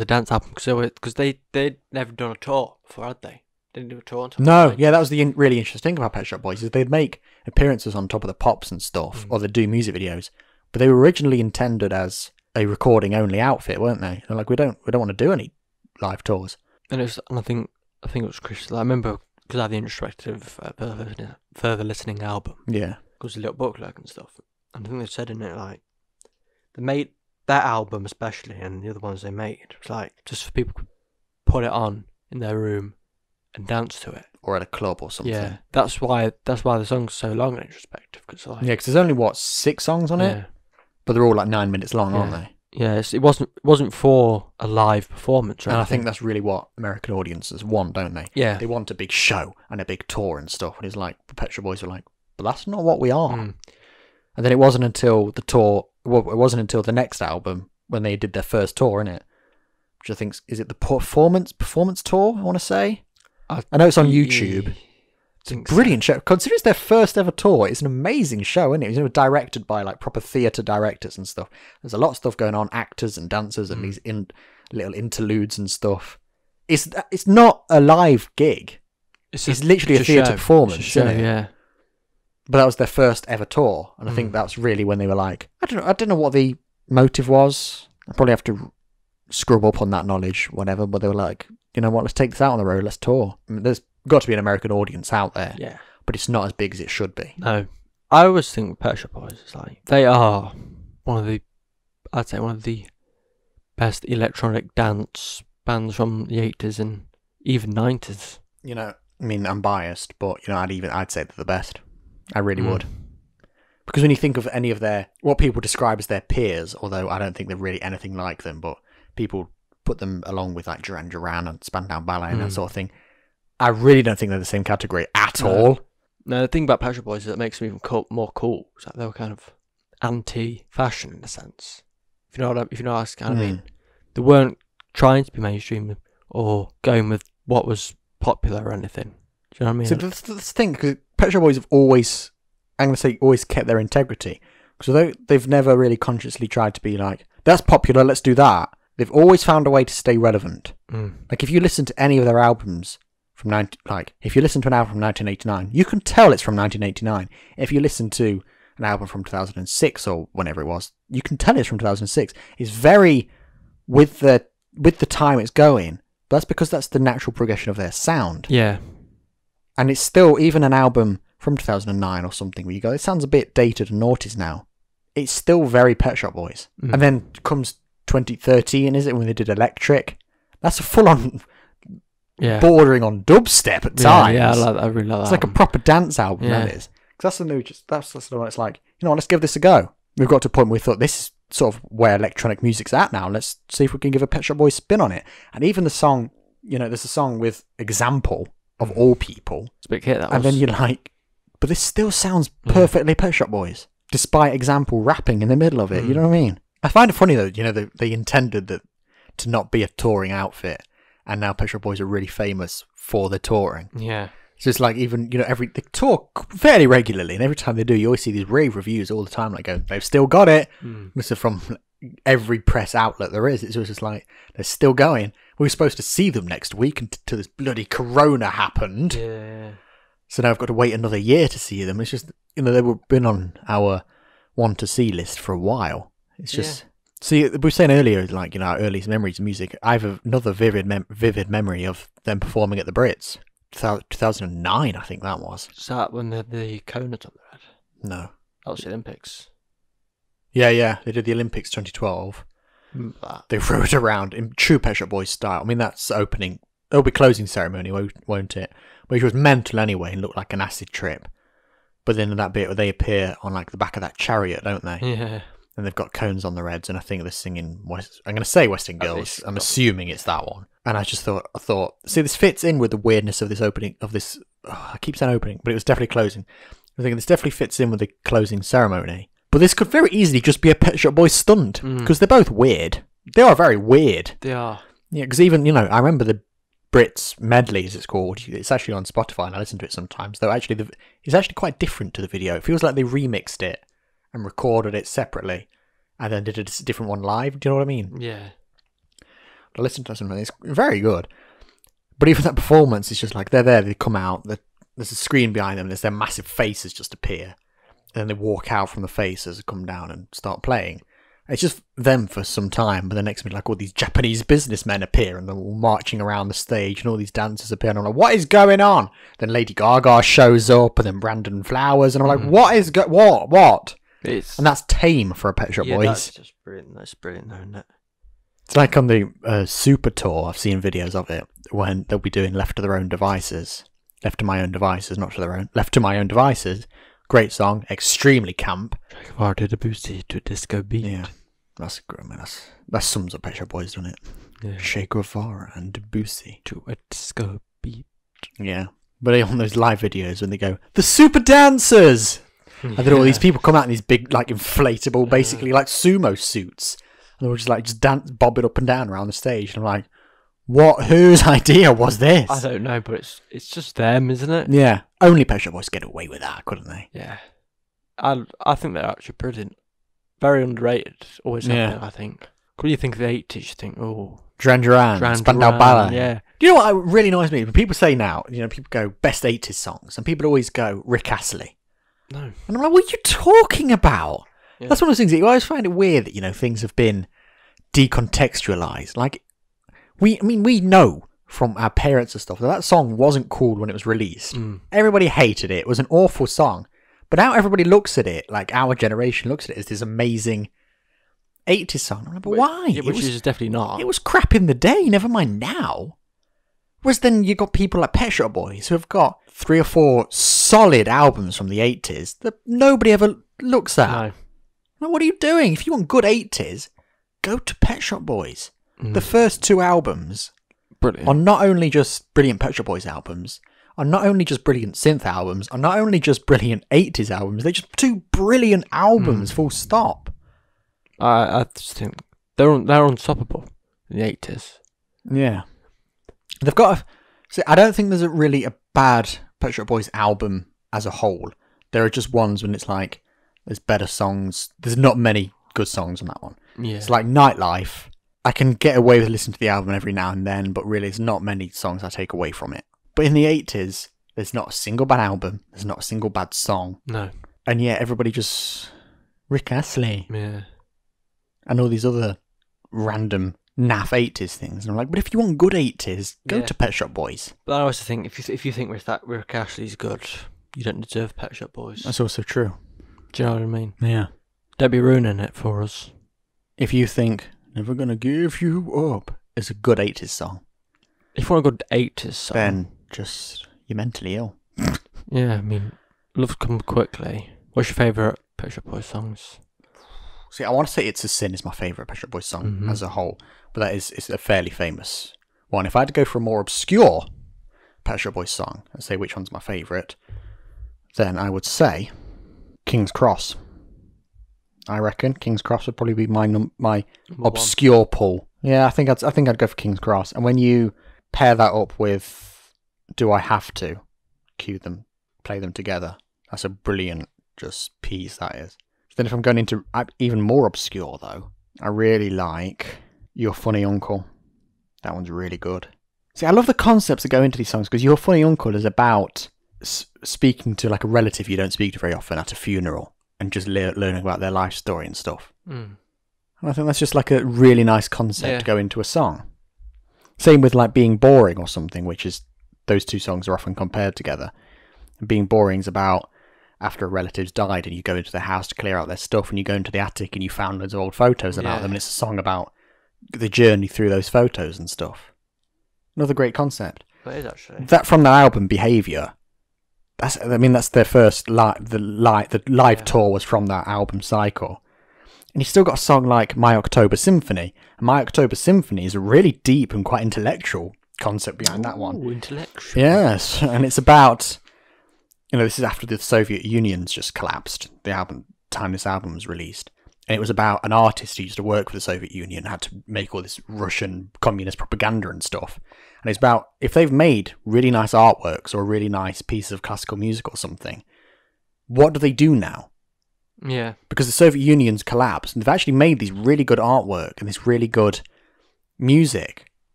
a dance album, because they'd never done a tour before, had they? Didn't do a tour until No, yeah, that was the really interesting thing about Pet Shop Boys, is they'd make appearances on Top of the Pops and stuff, or they'd do music videos, but they were originally intended as a recording only outfit, weren't they? They're like, we don't want to do any live tours. And I think it was Chris. I remember because I had the Introspective further listening album. Yeah, because a little booklet and stuff. And I think they said in it like they made that album especially, and the other ones they made, it was like just for people to put it on in their room and dance to it, or at a club or something. Yeah, that's why the song's so long in Introspective. Cause like, yeah, because there's only 6 songs on it, but they're all like 9 minutes long, aren't they? Yeah, it wasn't for a live performance, right? And I think that's really what American audiences want, don't they? Yeah, they want a big show and a big tour and stuff. And it's like the Pet Shop Boys were like, but that's not what we are. And then it wasn't until the tour. Well, it wasn't until the next album when they did their first tour, innit? Which I think is it the performance tour? I want to say. I know it's on YouTube. It's a brilliant show. Considering it's their first ever tour, it's an amazing show, isn't it? It was directed by like proper theatre directors and stuff. There's a lot of stuff going on, actors and dancers and these little interludes and stuff. It's not a live gig. It's literally a theatre performance, isn't it? Yeah. But that was their first ever tour, and I think that's really when they were like, I don't know what the motive was. I probably have to scrub up on that knowledge, whatever. But they were like, you know what? Let's take this out on the road. Let's tour. I mean, there's got to be an American audience out there, but it's not as big as it should be. No, I always think with Pet Shop Boys, it's like they are one of the best electronic dance bands from the 80s and even 90s. I mean, I'm biased, but I'd say they're the best. I really would. Because when you think of any of what people describe as their peers, although I don't think they're really anything like them, but people put them along with like Duran Duran and Spandau Ballet and that sort of thing, I really don't think they're the same category at all. No, the thing about Pet Shop Boys is that it makes them even more cool. It's like they were kind of anti-fashion in a sense. If you know what I mean. They weren't trying to be mainstream or going with what was popular or anything. Do you know what I mean? So that's the thing, because Pet Shop Boys have always I'm going to say always kept their integrity. Because although they've never really consciously tried to be like, that's popular, let's do that, they've always found a way to stay relevant. Like, if you listen to any of their albums from if you listen to an album from 1989, you can tell it's from 1989. If you listen to an album from 2006 or whenever it was, you can tell it's from 2006. It's very with the time it's going. But that's because that's the natural progression of their sound. Yeah. And it's still, even an album from 2009 or something where you go, it sounds a bit dated and noughties now. It's still very Pet Shop Boys. And then comes 2013, is it, when they did Electric? That's a full-on bordering on dubstep at times. Yeah, I like that. I really like that. It's like a proper dance album, that is. Because that's the one it's like, you know what, let's give this a go. We've got to a point where we thought, this is sort of where electronic music's at now. Let's see if we can give a Pet Shop Boys spin on it. And even the song, you know, there's a song with Example, of all people. It's a big hit, that was. And then you're like, but this still sounds perfectly Pet Shop Boys, despite Example rapping in the middle of it. You know what I mean? I find it funny though, you know, they intended that to not be a touring outfit, and now Pet Shop Boys are really famous for the touring. Yeah. So it's like, even, you know, they tour fairly regularly, and every time they do, you always see these rave reviews all the time, like, they've still got it. This is from every press outlet there is. It's just like, they're still going. We were supposed to see them next week until this bloody corona happened. Yeah. So now I've got to wait another year to see them. It's just, you know, they've been on our want to see list for a while. It's just, see, we were saying earlier, like, you know, our earliest memories of music. I have another vivid memory of them performing at the Brits. 2009, I think that was. Is that when the cone on the red? No. That was the Olympics. Yeah. They did the Olympics 2012. They rode around in true Pet Shop Boys style. I mean, that's opening. It'll be closing ceremony, won't it? Which was mental anyway and looked like an acid trip. But then in that bit where they appear on like the back of that chariot, don't they? Yeah. And they've got cones on their heads, and I think they're singing I'm going to say Western Girls. I'm assuming it's that one. And I thought, see, this fits in with the weirdness of this opening, of this, I keep saying opening, but it was definitely closing. I think this definitely fits in with the closing ceremony. But this could very easily just be a Pet Shop Boys stunt, because they're both weird. They are very weird. They are. Yeah, because even, you know, I remember the Brits medley, as it's called. It's actually on Spotify, and I listen to it sometimes. Though actually, it's actually quite different to the video. It feels like they remixed it and recorded it separately, and then did a different one live. Do you know what I mean? Yeah. I listened to something. It's very good. But even that performance is just like, they're there, they come out, there's a screen behind them, there's their massive faces just appear, and then they walk out from the faces and come down and start playing. It's just them for some time, but the next minute, like, all these Japanese businessmen appear, and they're all marching around the stage, and all these dancers appear, and I'm like, what is going on? Then Lady Gaga shows up, and then Brandon Flowers, and I'm like, what? And that's tame for a Pet Shop Boys. That's just brilliant. That's brilliant, though, isn't it? It's like on the Super Tour, I've seen videos of it, when they'll be doing Left to Their Own Devices. Left to My Own Devices, not to their own. Left to My Own Devices. Great song, extremely camp. To the boosty to disco beat. Yeah, that's good. I mean, that sums up Pet Shop Boys, doesn't it? Yeah. Che Guevara and Debussy To a disco beat. Yeah, but on those live videos when they go, the Super Dancers! And then all these people come out in these big, like, inflatable, basically like sumo suits. And they were just like, bobbing up and down around the stage. And I'm like, whose idea was this? I don't know, but it's just them, isn't it? Yeah. Only Pet Shop Boys get away with that, couldn't they? Yeah. I think they're actually brilliant. Very underrated. Always have been, I think. When you think of the 80s, you think, oh... Duran Duran, Spandau Ballet. Yeah. Do you know what really annoys me? When people say now, you know, people go, best 80s songs. And people always go, Rick Astley. No. And I'm like, what are you talking about? Yeah. That's one of those things that you always find it weird that, you know, things have been decontextualized. Like, we know from our parents and stuff that song wasn't cool when it was released. Everybody hated it. It was an awful song. But now everybody looks at it, like our generation looks at it as this amazing 80s song. I'm like, but why? Yeah, which is definitely not. It was crap in the day, never mind now. Whereas then you got people like Pet Shop Boys who have got 3 or 4 solid albums from the 80s that nobody ever looks at. No. Like, what are you doing? If you want good 80s, go to Pet Shop Boys. The first 2 albums Brilliant. are not only just brilliant Pet Shop Boys albums, are not only just brilliant synth albums, are not only just brilliant 80s albums, they're just 2 brilliant albums, full stop. I just think they're unstoppable in the 80s. Yeah. They've got see, I don't think there's really a bad Pet Shop Boys album as a whole. There are just ones when it's like, there's better songs. There's not many good songs on that one. Yeah. It's like Nightlife. I can get away with listening to the album every now and then, but really there's not many songs I take away from it. But in the 80s, there's not a single bad album. There's not a single bad song. No. And yet everybody just... Rick Astley. Yeah. And all these other random naff 80s things. And I'm like, but if you want good 80s, go to Pet Shop Boys. But I also think if you think Rick Astley's good, you don't deserve Pet Shop Boys. That's also true. Do you know what I mean? Yeah. Don't be ruining it for us. If you think Never Gonna Give You Up is a good 80s song, If you want a good 80s song, then just you're mentally ill. yeah, I mean, Love Come Quickly. What's your favourite Pet Shop Boys songs? See, I want to say It's a Sin is my favourite Pet Shop Boys song as a whole, but it's a fairly famous one. If I had to go for a more obscure Pet Shop Boys song and say which one's my favourite, then I would say King's Cross. I reckon King's Cross would probably be my obscure pull. Yeah, I think I'd go for King's Cross. And when you pair that up with Do I Have to, play them together, that's a brilliant just piece that is. Then if I'm going into even more obscure though, I really like Your Funny Uncle. That one's really good. See, I love the concepts that go into these songs because Your Funny Uncle is about speaking to like a relative you don't speak to very often at a funeral and just learning about their life story and stuff. And I think that's just like a really nice concept to go into a song. Same with like Being Boring or something, which is those two songs are often compared together. And Being Boring is about after a relative's died and you go into their house to clear out their stuff and you go into the attic and you found loads of old photos about them and it's a song about the journey through those photos and stuff. Another great concept. That is actually. That from their album Behaviour. That's their first the live tour was from that album cycle. And you've still got a song like My October Symphony. And My October Symphony is a really deep and quite intellectual concept behind that one. Intellectual. Yes, and it's about, this is after the Soviet Union's just collapsed, time this album was released. And it was about an artist who used to work for the Soviet Union and had to make all this Russian communist propaganda and stuff. And it's about, if they've made really nice artworks or a really nice piece of classical music or something, what do they do now? Yeah. Because the Soviet Union's collapsed and they've actually made these really good artwork and this really good music.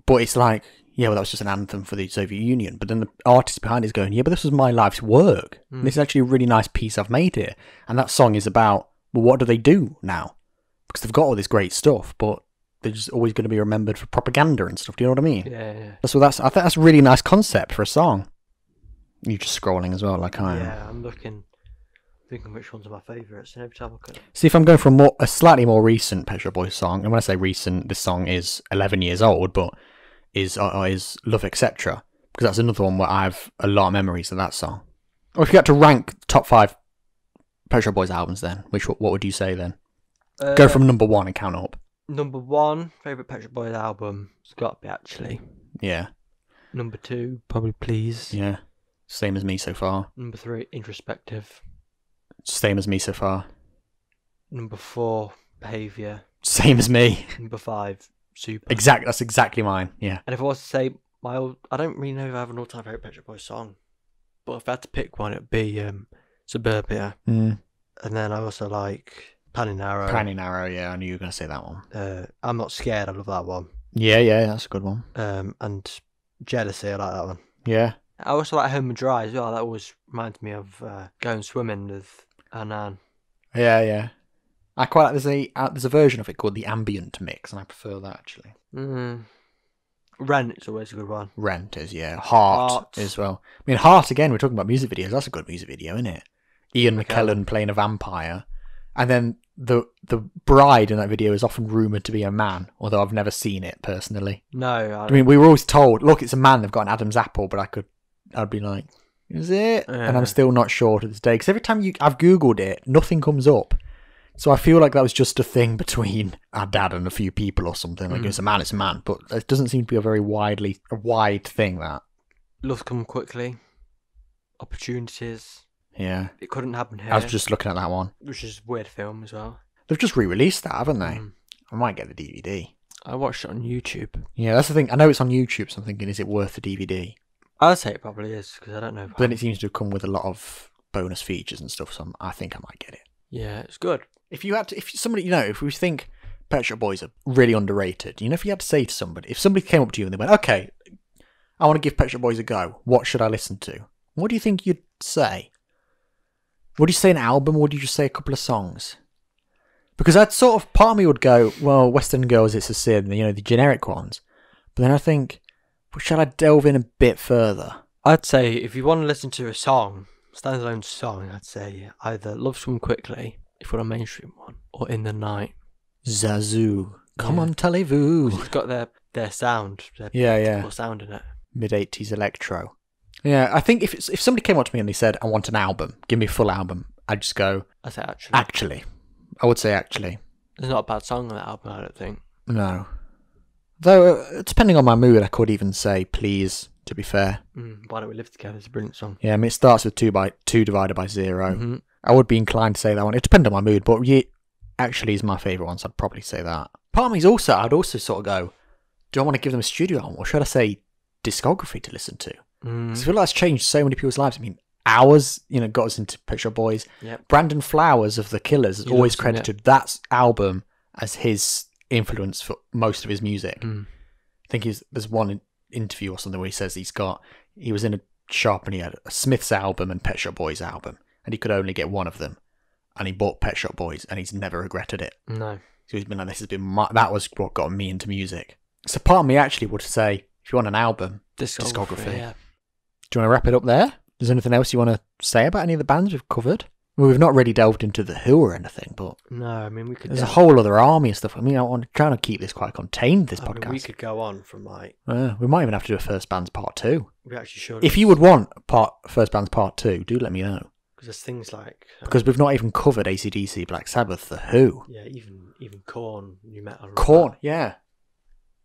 But it's like, yeah, well, that was just an anthem for the Soviet Union. But then the artist behind it is going, yeah, but this was my life's work. This is actually a really nice piece I've made here. And that song is about, well, what do they do now? Because they've got all this great stuff, but they're just always going to be remembered for propaganda and stuff. Do you know what I mean? Yeah. I think that's a really nice concept for a song. You're just scrolling as well, like I am. Yeah, I'm thinking which ones are my favourites, and every time I could. See, if I'm going for a slightly more recent Pet Shop Boys song, and when I say recent, this song is 11 years old, but is Love Etc. Because that's another one where I have a lot of memories of that song. Or if you had to rank top 5 Pet Shop Boys albums, then what would you say then? Go from number 1 and count up. Number 1 favourite Pet Shop Boys album. It's got to be Actually. Yeah. Number 2 probably Please. Yeah. Same as me so far. Number 3 Introspective. Same as me so far. Number 4 Behaviour. Same as me. Number 5 Super. That's exactly mine. Yeah. And if I was to say I don't really know if I have an all-time favourite Pet Shop Boys song, but if I had to pick one, it'd be Suburbia. And then I also like Paninaro. Paninaro, yeah, I knew you were going to say that one. I'm Not Scared, I love that one. Yeah, that's a good one. And Jealousy, I like that one. Yeah. I also like Home and Dry as well. That always reminds me of going swimming with our nan. Yeah. I quite like, there's a version of it called the Ambient Mix, and I prefer that actually. Rent is always a good one. Rent is, yeah. Heart as well. I mean, Heart, again, we're talking about music videos. That's a good music video, isn't it? Ian McKellen playing a vampire. And then the bride in that video is often rumoured to be a man, although I've never seen it personally. No. I mean, we were always told, look, it's a man, they've got an Adam's apple, but I'd be like, is it? Yeah. And I'm still not sure to this day. Because every time I've Googled it, nothing comes up. So I feel like that was just a thing between our dad and a few people or something. Like, it's a man. But it doesn't seem to be a very wide thing, that. Love Come Quickly. Opportunities. Yeah. It Couldn't Happen Here. I was just looking at that one. Which is a weird film as well. They've just re-released that, haven't they? I might get the DVD. I watched it on YouTube. Yeah, that's the thing. I know it's on YouTube, so I'm thinking, is it worth the DVD? I'd say it probably is, because I don't know. But then it seems to have come with a lot of bonus features and stuff, so I think I might get it. Yeah, it's good. If somebody, if we think Pet Shop Boys are really underrated, if you had to say to somebody, if somebody came up to you and they went, okay, I want to give Pet Shop Boys a go, what should I listen to? What do you think you'd say? Would you say an album, or would you just say a couple of songs? Because I'd part of me would go, well, Western Girls, It's a Sin, the generic ones. But then I think, shall I delve in a bit further? I'd say if you want to listen to a song, standalone song, I'd say either Love Swim Quickly, if you're a mainstream one, or In the Night. Zazu. Come on, Tallyvoo. It's got their sound, their sound in it. Mid-80s electro. Yeah, I think if somebody came up to me and they said, I want an album, give me a full album, I'd just go... I'd say actually. Actually. I would say actually. There's not a bad song on that album, I don't think. No. Though, depending on my mood, I could even say Please, to be fair. Why Don't We Live Together? It's a brilliant song. Yeah, I mean, it starts with 2 divided by 0. Mm-hmm. I would be inclined to say that one. It depends on my mood, but actually is my favourite one, so I'd probably say that. Part of me is I'd also sort of go, do I want to give them a studio album, or should I say discography to listen to? Because I feel like that's changed so many people's lives. I mean, Ours, got us into Pet Shop Boys. Yep. Brandon Flowers of The Killers has always credited that album as his influence for most of his music. I think there's one interview or something where he says he was in a shop and he had a Smiths album and Pet Shop Boys album, and he could only get one of them, and he bought Pet Shop Boys, and he's never regretted it. No. So he's been like, that was what got me into music. So part of me actually would say, if you want an album, discography. Yeah. Do you want to wrap it up there? Is there anything else you want to say about any of the bands we've covered? Well, we've not really delved into The Who or anything, but... No, I mean, we could... There's a whole other army of stuff. I mean, I'm trying to keep this quite contained, this podcast. We could go on from, like... we might even have to do a First Bands Part 2. We actually should. If you would want First Bands Part 2, do let me know. Because there's things like... because we've not even covered AC/DC, Black Sabbath, The Who. Yeah, even Korn, New Metal. Korn, yeah.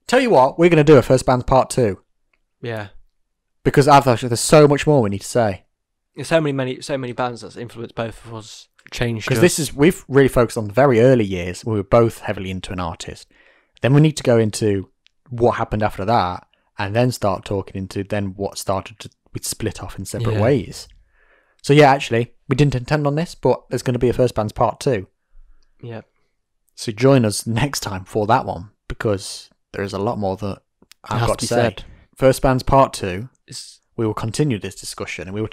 Tell you what, we're going to do a First Bands Part 2. Yeah. Because there's so much more we need to say. There's so many bands that's influenced both of us. Changed. Because we've really focused on the very early years. We were both heavily into an artist. Then we need to go into what happened after that, and then start talking into then what started to we split off in separate ways. So yeah, actually, we didn't intend on this, but there's going to be a First Bands Part 2. Yeah. So join us next time for that one, because there is a lot more that I've got to say. Said. First Bands Part 2. We will continue this discussion, and we will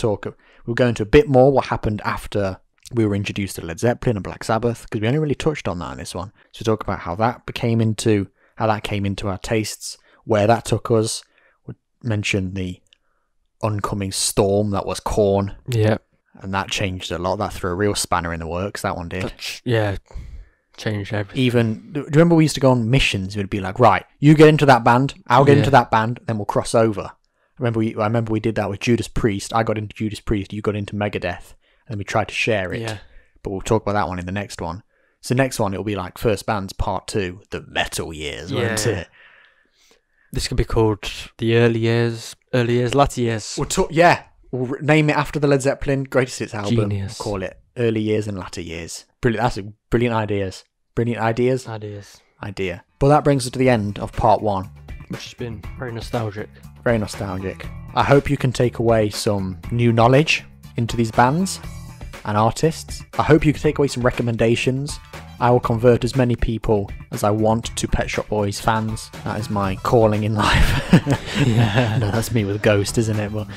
go into a bit more what happened after we were introduced to Led Zeppelin and Black Sabbath, because we only really touched on that in this one. So we talk about how that came into our tastes, where that took us. We mentioned the oncoming storm that was Korn. Yeah. And that changed a lot. That threw a real spanner in the works, that one did. Changed everything. Even, do you remember we used to go on missions? We'd be like, right, you get into that band, I'll get into that band, then we'll cross over. I remember we did that with Judas Priest. I got into Judas Priest, you got into Megadeth, and we tried to share it. Yeah. But we'll talk about that one in the next one. So next one, it'll be like First Bands Part 2, the metal years, won't it? This could be called the early years, latter years. We'll name it after the Led Zeppelin Greatest Hits album. Genius. We'll call it Early Years and Latter Years. Brilliant. That's brilliant ideas. Brilliant ideas? Idea. But that brings us to the end of Part 1. Which has been very nostalgic. Very nostalgic. I hope you can take away some new knowledge into these bands and artists. I hope you can take away some recommendations. I will convert as many people as I want to Pet Shop Boys fans. That is my calling in life. No, that's me with Ghost, isn't it? Well,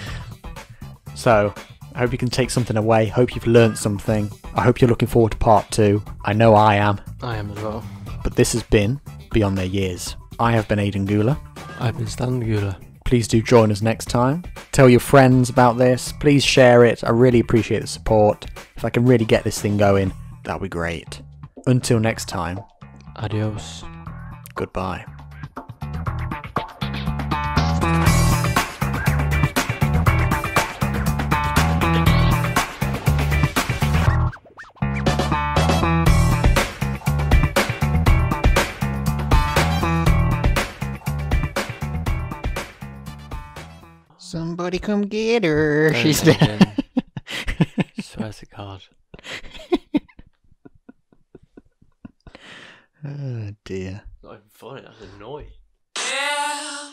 so, I hope you can take something away. Hope you've learnt something. I hope you're looking forward to Part 2. I know I am. I am as well. But this has been Beyond Their Years. I have been Aidan Gula. I've been Stanley Gula. Please do join us next time. Tell your friends about this. Please share it. I really appreciate the support. If I can really get this thing going, that'll be great. Until next time. Adios. Goodbye. Somebody come get her. She's dead. Swear to God. Oh dear. Not even funny, that's annoying. Yeah.